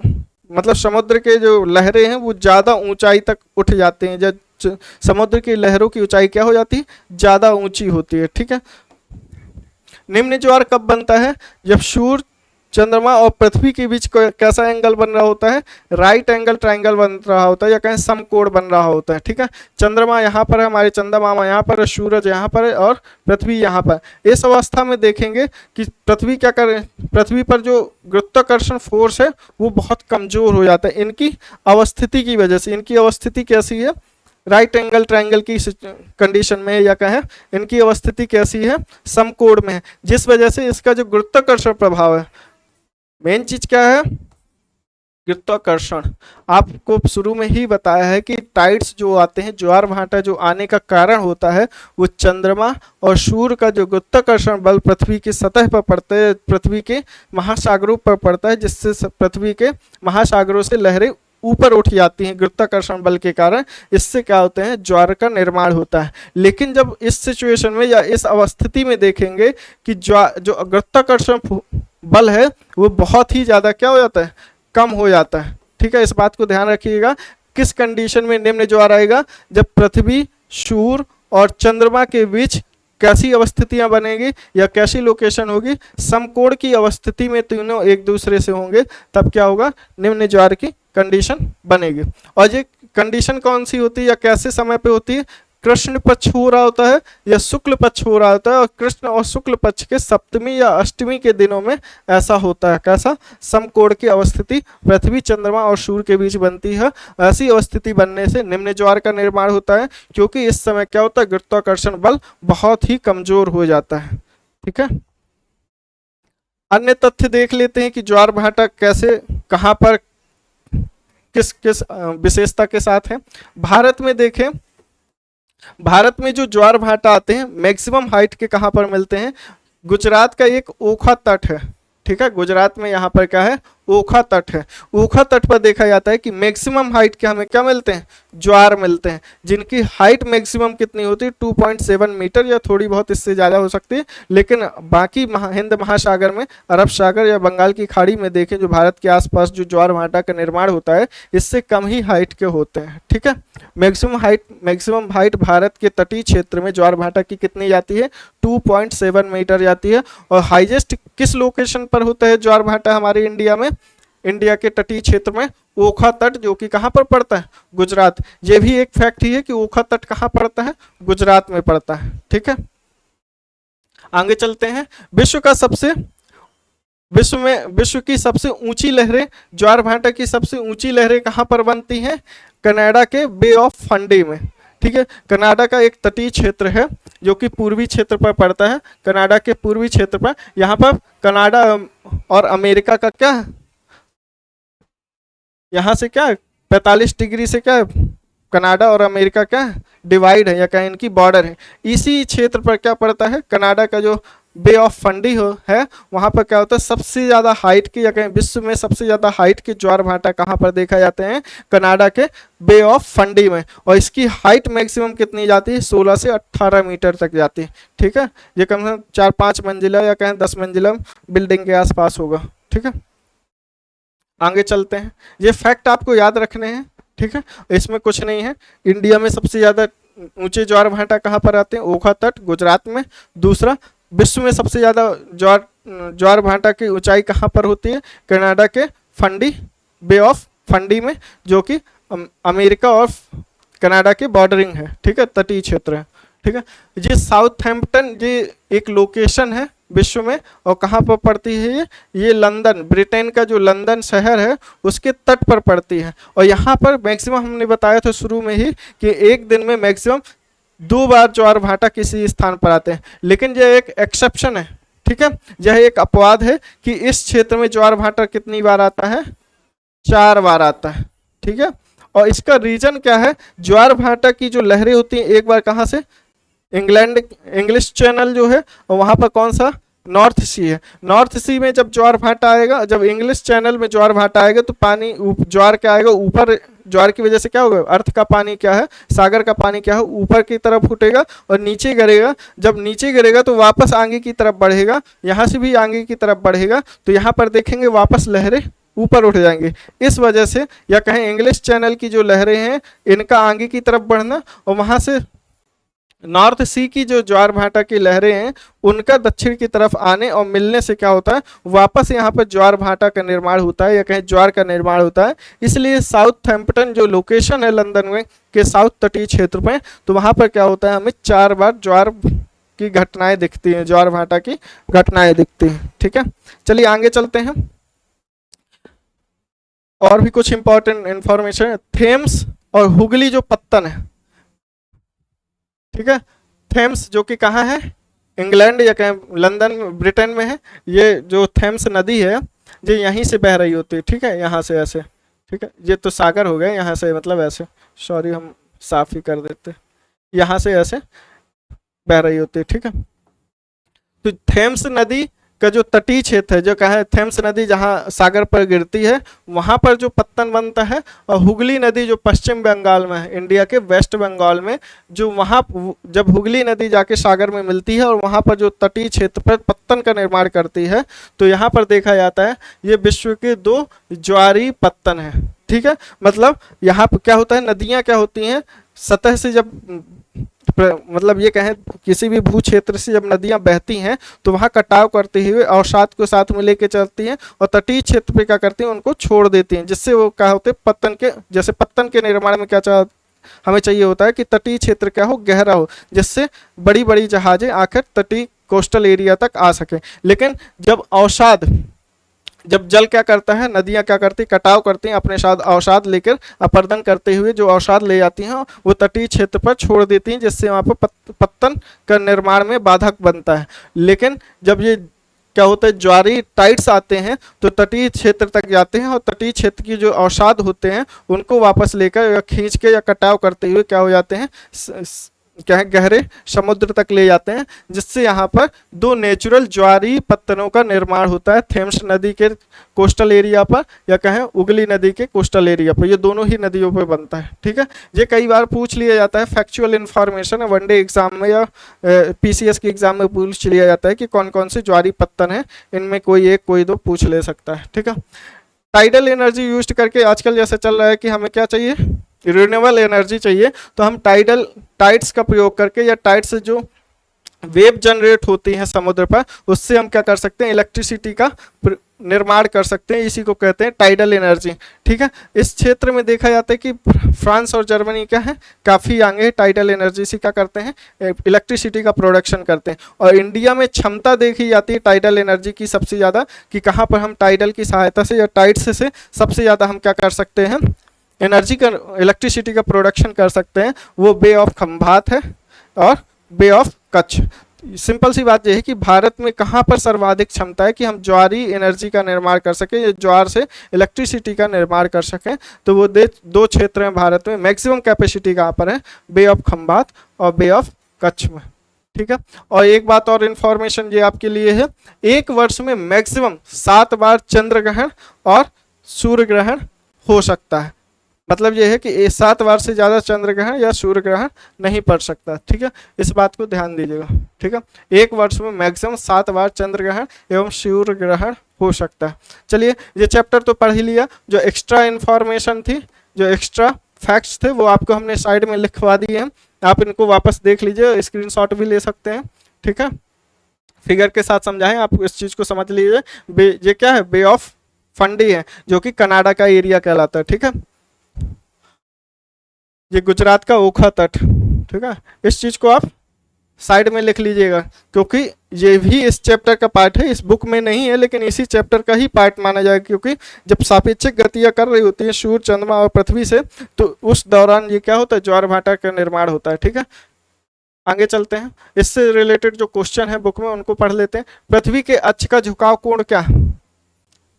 मतलब समुद्र के जो लहरें हैं वो ज्यादा ऊंचाई तक उठ जाते हैं, जब समुद्र की लहरों की ऊंचाई क्या हो जाती है, ज्यादा ऊंची होती है। ठीक है, निम्न ज्वार कब बनता है, जब सूर्य, चंद्रमा और पृथ्वी के बीच कैसा एंगल बन रहा होता है, राइट एंगल ट्रायंगल बन रहा होता है, या कहें समकोण बन रहा होता है। ठीक है, चंद्रमा यहाँ पर है, हमारे चंद्रमा यहाँ पर है, सूरज यहाँ पर है और पृथ्वी यहाँ पर। इस अवस्था में देखेंगे कि पृथ्वी क्या करे, पृथ्वी पर जो गुरुत्वाकर्षण फोर्स है वो बहुत कमजोर हो जाता है इनकी अवस्थिति की वजह से। इनकी अवस्थिति कैसी है, राइट एंगल ट्रायंगल की कंडीशन में, या कहें इनकी अवस्थिति कैसी है, समकोण में है, जिस वजह से इसका जो गुरुत्वाकर्षण प्रभाव है, मेन चीज क्या है, गुरुत्वाकर्षण। आपको शुरू में ही बताया है कि टाइड्स जो आते हैं, ज्वार भाटा जो आने का कारण होता है वो चंद्रमा और सूर्य का जो गुरुत्वाकर्षण बल पृथ्वी की सतह पर पड़ता है, पृथ्वी के महासागरों पर पड़ता है, जिससे पृथ्वी के महासागरों से लहरें ऊपर उठ जाती हैं गुरुत्वाकर्षण बल के कारण। इससे क्या होते हैं, ज्वार का निर्माण होता है। लेकिन जब इस सिचुएशन में या इस अवस्थिति में देखेंगे कि जो गुरुत्वाकर्षण बल है वो बहुत ही ज्यादा क्या हो जाता है, कम हो जाता है। ठीक है, इस बात को ध्यान रखिएगा। किस कंडीशन में निम्न ज्वार आएगा, जब पृथ्वी, सूर्य और चंद्रमा के बीच कैसी अवस्थितियां बनेगी या कैसी लोकेशन होगी, समकोण की अवस्थिति में तीनों एक दूसरे से होंगे, तब क्या होगा, निम्न ज्वार की कंडीशन बनेगी। और ये कंडीशन कौन सी होती है या कैसे समय पे होती है, कृष्ण पक्ष हो रहा होता है या शुक्ल पक्ष हो रहा होता है, और कृष्ण और शुक्ल पक्ष के सप्तमी या अष्टमी के दिनों में ऐसा होता है। कैसा, समकोण की अवस्थिति पृथ्वी, चंद्रमा और सूर्य के बीच बनती है। ऐसी अवस्थिति बनने से निम्न ज्वार का निर्माण होता है, क्योंकि इस समय क्या होता है, गुरुत्वाकर्षण बल बहुत ही कमजोर हो जाता है। ठीक है, अन्य तथ्य देख लेते हैं कि ज्वार भाटा कैसे, कहां पर, किस किस विशेषता के साथ है। भारत में देखें, भारत में जो ज्वार भाटा आते हैं मैक्सिमम हाइट के कहां पर मिलते हैं, गुजरात का एक ओखा तट है। ठीक है, गुजरात में यहाँ पर क्या है, ओखा तट है। ओखा तट पर देखा जाता है कि मैक्सिमम हाइट के हमें क्या मिलते हैं, ज्वार मिलते हैं, जिनकी हाइट मैक्सिमम कितनी होती है, 2.7 मीटर या थोड़ी बहुत इससे ज़्यादा हो सकती है। लेकिन बाकी हिंद महासागर में, अरब सागर या बंगाल की खाड़ी में देखें, जो भारत के आसपास जो ज्वार भाटा का निर्माण होता है, इससे कम ही हाइट के होते हैं। ठीक है, मैक्सिमम हाइट भारत के तटीय क्षेत्र में ज्वार भाटा की कितनी जाती है, 2.7 मीटर जाती है। और हाईएस्ट किस लोकेशन पर होता है ज्वार भाटा हमारे इंडिया में, इंडिया के तटीय क्षेत्र में ओखा तट, जो कि कहां पर पड़ता है, गुजरात। ये भी एक फैक्ट ही है कि ओखा तट कहां पड़ता है, गुजरात में पड़ता है। ठीक है, आगे चलते हैं। विश्व की सबसे ऊंची लहरें, ज्वार भाटा की सबसे ऊंची लहरें कहां पर बनती हैं, कनाडा के बे ऑफ फंडी में। ठीक है, कनाडा का एक तटीय क्षेत्र है जो कि पूर्वी क्षेत्र पर पड़ता है, कनाडा के पूर्वी क्षेत्र पर। यहाँ पर कनाडा और अमेरिका का क्या है, यहाँ से क्या 45 डिग्री से क्या, कनाडा और अमेरिका क्या डिवाइड है, या कहीं इनकी बॉर्डर है। इसी क्षेत्र पर क्या पड़ता है, कनाडा का जो बे ऑफ फंडी है, वहां पर क्या होता है, सबसे ज्यादा हाइट की, या कहीं विश्व में सबसे ज्यादा हाइट के ज्वार भाटा कहां पर देखा जाते हैं, कनाडा के बे ऑफ फंडी में। और इसकी हाइट मैक्सिमम कितनी जाती है, 16 से 18 मीटर तक जाती है। ठीक है, ये कम से कम 4-5 मंजिला या कहें 10 मंजिला बिल्डिंग के आसपास होगा। ठीक है, आगे चलते हैं। ये फैक्ट आपको याद रखने हैं। ठीक है, इसमें कुछ नहीं है। इंडिया में सबसे ज्यादा ऊंचे ज्वार भाटा कहाँ पर आते हैं, ओखा तट, गुजरात में। दूसरा, विश्व में सबसे ज्यादा ज्वार भाटा की ऊंचाई कहाँ पर होती है, कनाडा के फंडी, बे ऑफ फंडी में, जो कि अमेरिका और कनाडा के बॉर्डरिंग है। ठीक है, तटीय क्षेत्र है। ठीक है, ये साउथहैम्पटन ये एक लोकेशन है विश्व में, और कहाँ पर पड़ती है ये लंदन, ब्रिटेन का जो लंदन शहर है उसके तट पर पड़ती है। और यहाँ पर मैक्सिमम हमने बताया था शुरू में ही कि एक दिन में मैक्सिमम 2 बार ज्वार भाटा किसी स्थान पर आते हैं। लेकिन यह एक एक्सेप्शन है। ठीक है, यह एक अपवाद है कि इस क्षेत्र में ज्वार भाटा कितनी बार आता है, 4 बार आता है। ठीक है, और इसका रीजन क्या है, ज्वार भाटा की जो लहरें होती हैं एक बार कहाँ से, इंग्लिश चैनल जो है, और वहां पर कौन सा, नॉर्थ सी है। नॉर्थ सी में जब ज्वार भाटा आएगा, जब इंग्लिश चैनल में ज्वार भाटा आएगा तो पानी ज्वार क्या आएगा ऊपर, ज्वार की वजह से क्या होगा, अर्थ का पानी क्या है, सागर का पानी क्या है, ऊपर की तरफ उठेगा और नीचे गिरेगा। जब नीचे गिरेगा तो वापस आगे की तरफ बढ़ेगा, यहाँ से भी आगे की तरफ बढ़ेगा, तो यहाँ पर देखेंगे वापस लहरें ऊपर उठ जाएंगे। इस वजह से, या कहें इंग्लिश चैनल की जो लहरें हैं इनका आगे की तरफ बढ़ना और वहां से नॉर्थ सी की जो ज्वार भाटा की लहरें हैं उनका दक्षिण की तरफ आने और मिलने से क्या होता है, वापस यहाँ पर ज्वार भाटा का निर्माण होता है या कहीं ज्वार का निर्माण होता है। इसलिए साउथहैम्पटन जो लोकेशन है लंदन में के साउथ तटीय क्षेत्र में, तो वहां पर क्या होता है, हमें 4 बार ज्वार की घटनाएं दिखती हैं, ज्वार भाटा की घटनाएं दिखती हैं। ठीक है, चलिए आगे चलते हैं। और भी कुछ इंपॉर्टेंट इंफॉर्मेशन है। थेम्स और हुगली जो पत्तन है, ठीक है, थेम्स जो कि कहाँ है, इंग्लैंड या कहीं लंदन ब्रिटेन में है। ये जो थेम्स नदी है ये यहीं से बह रही होती है, ठीक है, यहाँ से ऐसे, ठीक है, ये तो सागर हो गया, यहाँ से मतलब ऐसे, सॉरी हम साफ ही कर देते, यहाँ से ऐसे बह रही होती है। ठीक है, तो थेम्स नदी का जो तटीय क्षेत्र है, जो कहा है थेम्स नदी जहाँ सागर पर गिरती है वहां पर जो पत्तन बनता है, और हुगली नदी जो पश्चिम बंगाल में है, इंडिया के वेस्ट बंगाल में, जो वहां जब हुगली नदी जाके सागर में मिलती है और वहां पर जो तटीय क्षेत्र पर पत्तन का निर्माण करती है, तो यहाँ पर देखा जाता है ये विश्व के 2 ज्वारी पत्तन है। ठीक है, मतलब यहाँ पर क्या होता है, नदियां क्या होती हैं, सतह से जब मतलब ये कहें किसी भी भू क्षेत्र से जब नदियां बहती हैं तो वहां कटाव करते हुए अवसाद को साथ में लेके चलती हैं, और तटीय क्षेत्र पे क्या करती हैं, उनको छोड़ देती हैं, जिससे वो क्या होते हैं, पत्तन के, जैसे पत्तन के निर्माण में क्या हमें चाहिए होता है कि तटीय क्षेत्र क्या हो, गहरा हो, जिससे बड़ी बड़ी जहाजें आकर तटीय कोस्टल एरिया तक आ सके। लेकिन जब अवसाद, जब जल क्या करता है, नदियां क्या करती, कटाव करती हैं, अपने साथ अवसाद लेकर अपर्दन करते हुए जो अवसाद ले जाती हैं वो तटीय क्षेत्र पर छोड़ देती हैं, जिससे वहाँ पर पत्तन का निर्माण में बाधक बनता है। लेकिन जब ये क्या होता है, ज्वारी टाइड्स आते हैं तो तटीय क्षेत्र तक जाते हैं, और तटीय क्षेत्र की जो अवसाद होते हैं उनको वापस लेकर या खींच के या कटाव करते हुए क्या हो जाते हैं, क्या है, गहरे समुद्र तक ले जाते हैं, जिससे यहाँ पर 2 नेचुरल ज्वारी पत्तनों का निर्माण होता है, थेम्स नदी के कोस्टल एरिया पर या कहें उगली नदी के कोस्टल एरिया पर, ये दोनों ही नदियों पर बनता है। ठीक है, ये कई बार पूछ लिया जाता है, फैक्चुअल इन्फॉर्मेशन है, वनडे एग्जाम में या पीसीएस के एग्जाम में पूछ लिया जाता है कि कौन कौन से ज्वारी पत्तन है, इनमें कोई एक कोई 2 पूछ ले सकता है। ठीक है, टाइडल एनर्जी यूज करके आजकल जैसे चल रहा है कि हमें क्या चाहिए, रिन्यूएबल एनर्जी चाहिए, तो हम टाइड्स का प्रयोग करके या टाइड्स से जो वेव जनरेट होती है समुद्र पर, उससे हम क्या कर सकते हैं, इलेक्ट्रिसिटी का निर्माण कर सकते हैं, इसी को कहते हैं टाइडल एनर्जी। ठीक है, इस क्षेत्र में देखा जाता है कि फ्रांस और जर्मनी क्या है, काफ़ी आगे टाइडल एनर्जी से क्या करते हैं, इलेक्ट्रिसिटी का प्रोडक्शन करते हैं। और इंडिया में क्षमता देखी जाती है टाइडल एनर्जी की सबसे ज़्यादा, कि कहाँ पर हम टाइडल की सहायता से या टाइड्स से सबसे ज़्यादा हम क्या कर सकते हैं, एनर्जी का, इलेक्ट्रिसिटी का प्रोडक्शन कर सकते हैं, वो बे ऑफ खंभात है और बे ऑफ कच्छ। सिंपल सी बात यह है कि भारत में कहाँ पर सर्वाधिक क्षमता है कि हम ज्वारी एनर्जी का निर्माण कर सकें, या ज्वार से इलेक्ट्रिसिटी का निर्माण कर सकें, तो वो 2 क्षेत्र हैं भारत में, मैक्सिमम कैपेसिटी कहाँ पर है, बे ऑफ खंभात और बे ऑफ कच्छ में। ठीक है, और एक बात और इन्फॉर्मेशन ये आपके लिए है, एक वर्ष में मैक्सिमम 7 बार चंद्र ग्रहण और सूर्य ग्रहण हो सकता है। मतलब यह है कि 7 बार से ज़्यादा चंद्र ग्रहण या सूर्य ग्रहण नहीं पड़ सकता। ठीक है, इस बात को ध्यान दीजिएगा। ठीक है, एक वर्ष में मैक्सिमम 7 बार चंद्र ग्रहण एवं सूर्य ग्रहण हो सकता है। चलिए, ये चैप्टर तो पढ़ ही लिया, जो एक्स्ट्रा इन्फॉर्मेशन थी, जो एक्स्ट्रा फैक्ट्स थे, वो आपको हमने साइड में लिखवा दिए हैं, आप इनको वापस देख लीजिए, स्क्रीनशॉट भी ले सकते हैं। ठीक है, फिगर के साथ समझाएं, आप इस चीज़ को समझ लीजिए। ये क्या है, बे ऑफ फंडी है, जो कि कनाडा का एरिया कहलाता है। ठीक है, ये गुजरात का ओखा तट। ठीक है, इस चीज को आप साइड में लिख लीजिएगा, क्योंकि ये भी इस चैप्टर का पार्ट है, इस बुक में नहीं है लेकिन इसी चैप्टर का ही पार्ट माना जाएगा, क्योंकि जब सापेक्षिक गतियां कर रही होती हैं सूर्य, चंद्रमा और पृथ्वी से, तो उस दौरान ये क्या होता है, ज्वार भाटा का निर्माण होता है। ठीक है, आगे चलते हैं, इससे रिलेटेड जो क्वेश्चन है बुक में उनको पढ़ लेते हैं। पृथ्वी के अक्ष का झुकाव कोण क्या है,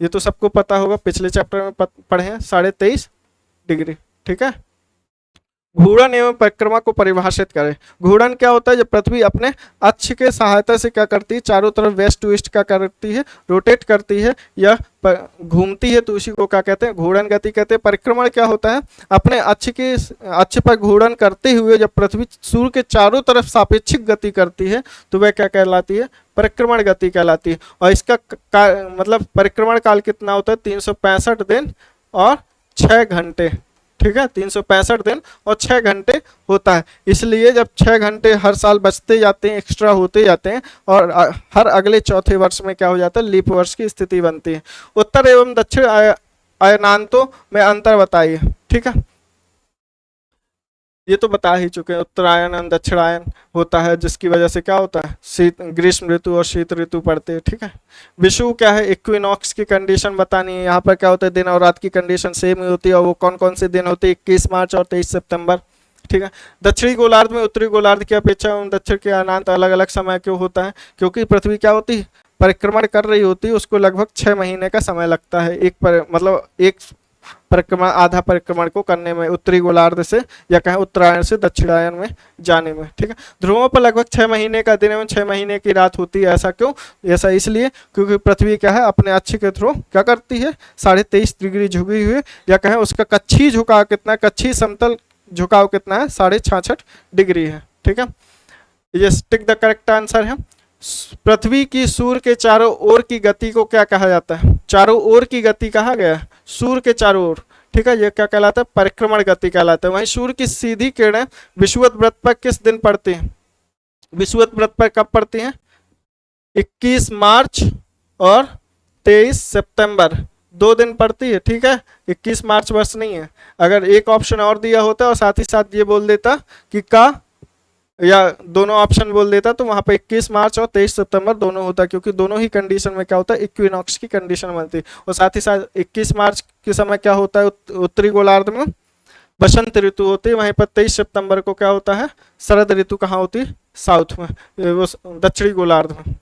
ये तो सबको पता होगा, पिछले चैप्टर में पढ़े हैं, 23.5 डिग्री। ठीक है, घूर्णन एवं परिक्रमा को परिभाषित करें। घूर्णन क्या होता है, जब पृथ्वी अपने अक्ष के सहायता से क्या करती है, चारों तरफ वेस्ट टू ईस्ट क्या करती है, रोटेट करती है या घूमती है, तो उसी को क्या कहते हैं, घूर्णन गति कहते हैं। परिक्रमण क्या होता है, अपने अक्ष पर घूर्णन करते हुए जब पृथ्वी सूर्य के चारों तरफ सापेक्षिक गति करती है तो वह क्या कहलाती है, परिक्रमण गति कहलाती है। और इसका मतलब परिक्रमण काल कितना होता है, 365 दिन और 6 घंटे। ठीक है, 365 दिन और 6 घंटे होता है। इसलिए जब 6 घंटे हर साल बचते जाते हैं, एक्स्ट्रा होते जाते हैं, और हर अगले चौथे वर्ष में क्या हो जाता है, लीप वर्ष की स्थिति बनती है। उत्तर एवं दक्षिण अयनांतों में अंतर बताइए। ठीक है, ये तो बता ही चुके हैं, उत्तरायण एवं दक्षिणायन होता है, जिसकी वजह से क्या होता है, शीत ग्रीष्म ऋतु और शीत ऋतु पड़ते हैं। ठीक है, विषुव क्या है, इक्विनॉक्स की कंडीशन बतानी है। यहाँ पर क्या होता है, दिन और रात की कंडीशन सेम ही होती है, और वो कौन कौन से दिन होते हैं, 21 मार्च और 23 सितंबर। ठीक है, दक्षिणी गोलार्ध में उत्तरी गोलार्ध की अपेक्षा एवं दक्षिण के अनांत अलग अलग समय क्यों होता है, क्योंकि पृथ्वी क्या होती है, परिक्रमण कर रही होती है, उसको लगभग 6 महीने का समय लगता है मतलब एक परिक्रमण, आधा परिक्रमण को करने में, उत्तरी गोलार्ध से या कहें उत्तरायण से दक्षिणायन में जाने में। ठीक है, ध्रुवों पर लगभग 6 महीने का दिन एवं 6 महीने की रात होती है। ऐसा क्यों, ऐसा इसलिए क्योंकि पृथ्वी क्या है, अपने अक्ष के थ्रू क्या करती है, 23.5 डिग्री झुकी हुई है, या कहें उसका कच्छी झुकाव कितना है, कच्छी समतल झुकाव कितना है, 66.5 डिग्री है। ठीक है, ये टिक द करेक्ट आंसर है। पृथ्वी की सूर्य के चारों ओर की गति को क्या कहा जाता है, चारों ओर की गति कहा गया है, सूर्य के चारों ओर। ठीक है, ये क्या कहलाता है, परिक्रमण गति कहलाता है। वहीं सूर्य की सीधी किरणें विषुवत व्रत पर किस दिन पड़ती हैं, विषुवत व्रत पर कब पड़ती हैं, 21 मार्च और 23 सितंबर, 2 दिन पड़ती है। ठीक है, 21 मार्च वर्ष नहीं है। अगर एक ऑप्शन और दिया होता और साथ ही साथ ये बोल देता कि का, या दोनों ऑप्शन बोल देता, तो वहां पर 21 मार्च और 23 सितंबर दोनों होता, क्योंकि दोनों ही कंडीशन में क्या होता है, इक्विनॉक्स की कंडीशन बनती है। और साथ ही साथ 21 मार्च के समय क्या होता है, उत्तरी गोलार्ध में बसंत ऋतु होती है, वहीं पर 23 सितंबर को क्या होता है, शरद ऋतु कहाँ होती है, साउथ में, वो दक्षिणी गोलार्ध में।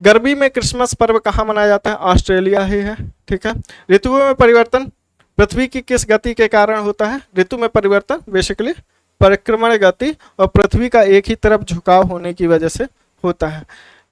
गर्मी में क्रिसमस पर्व कहाँ मनाया जाता है, ऑस्ट्रेलिया ही है। ठीक है, ऋतुओं में परिवर्तन पृथ्वी की किस गति के कारण होता है, ऋतु में परिवर्तन बेसिकली परिक्रमण गति और पृथ्वी का एक ही तरफ झुकाव होने की वजह से होता है।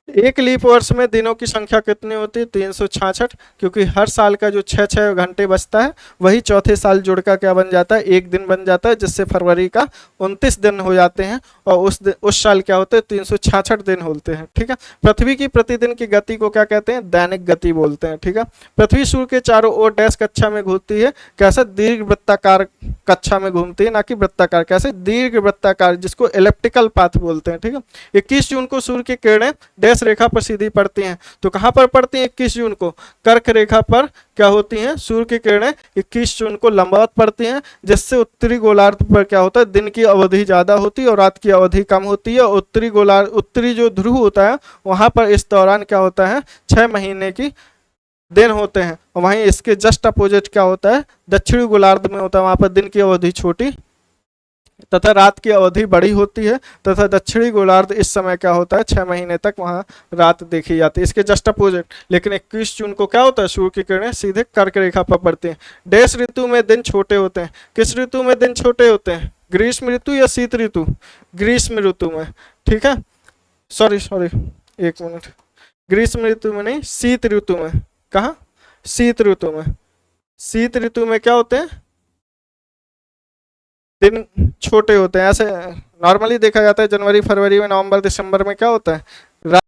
एक लीप वर्ष में दिनों की संख्या कितनी होती है, 366, क्योंकि हर साल का जो 6 घंटे बचता है वही चौथे साल जुड़ का क्या बन जाता है, एक दिन बन जाता है, जिससे फरवरी का 29 दिन हो जाते हैं, और उस साल क्या होते हैं, 366 दिन होते हैं। ठीक है, पृथ्वी की प्रतिदिन की गति को क्या कहते हैं, दैनिक गति बोलते हैं। ठीक है, पृथ्वी सूर्य के चारों ओर डैश कक्षा में घूमती है, कैसे, दीर्घ वृत्ताकार कक्षा में घूमती है, ना कि वृत्ताकार, कैसे, दीर्घ वृत्ताकार, जिसको इलेप्टिकल पाथ बोलते हैं। ठीक है, 21 जून को सूर्य की किरणें डैश रेखा पर सीधी पड़ती हैं, तो कहां पर पड़ती हैं, 21 जून को कर्क रेखा पर क्या होती हैं, सूर्य की किरणें 21 जून को लंबवत पड़ती हैं, जिससे उत्तरी गोलार्ध पर क्या होता है, दिन की अवधि ज्यादा होती है और रात की अवधि कम होती है। उत्तरी गोलार्ध, उत्तरी जो ध्रुव होता है वहां पर इस दौरान क्या होता है, 6 महीने की दिन होते हैं, और वहीं इसके जस्ट अपोजिट क्या होता है, दक्षिणी गोलार्ध में होता है, वहां पर दिन की अवधि छोटी तथा रात की अवधि बड़ी होती है, तथा दक्षिणी गोलार्ध इस समय क्या होता है, 6 महीने तक वहां रात देखी जाती है, इसके जस्ट अपोजिट। लेकिन 21 जून को क्या होता है, सूर्य की किरणें सीधे कर्क रेखा पर पड़ती हैं। डैश ऋतु में दिन छोटे होते हैं, किस ऋतु में दिन छोटे होते हैं, ग्रीष्म ऋतु या शीत ऋतु, ग्रीष्म ऋतु में। ठीक है, सॉरी एक मिनट, ग्रीष्म ऋतु में नहीं, शीत ऋतु में। कहा, शीत ऋतु में, शीत ऋतु में क्या होते हैं, दिन छोटे होते हैं। ऐसे नॉर्मली देखा जाता है जनवरी फरवरी में, नवंबर दिसंबर में क्या होता है,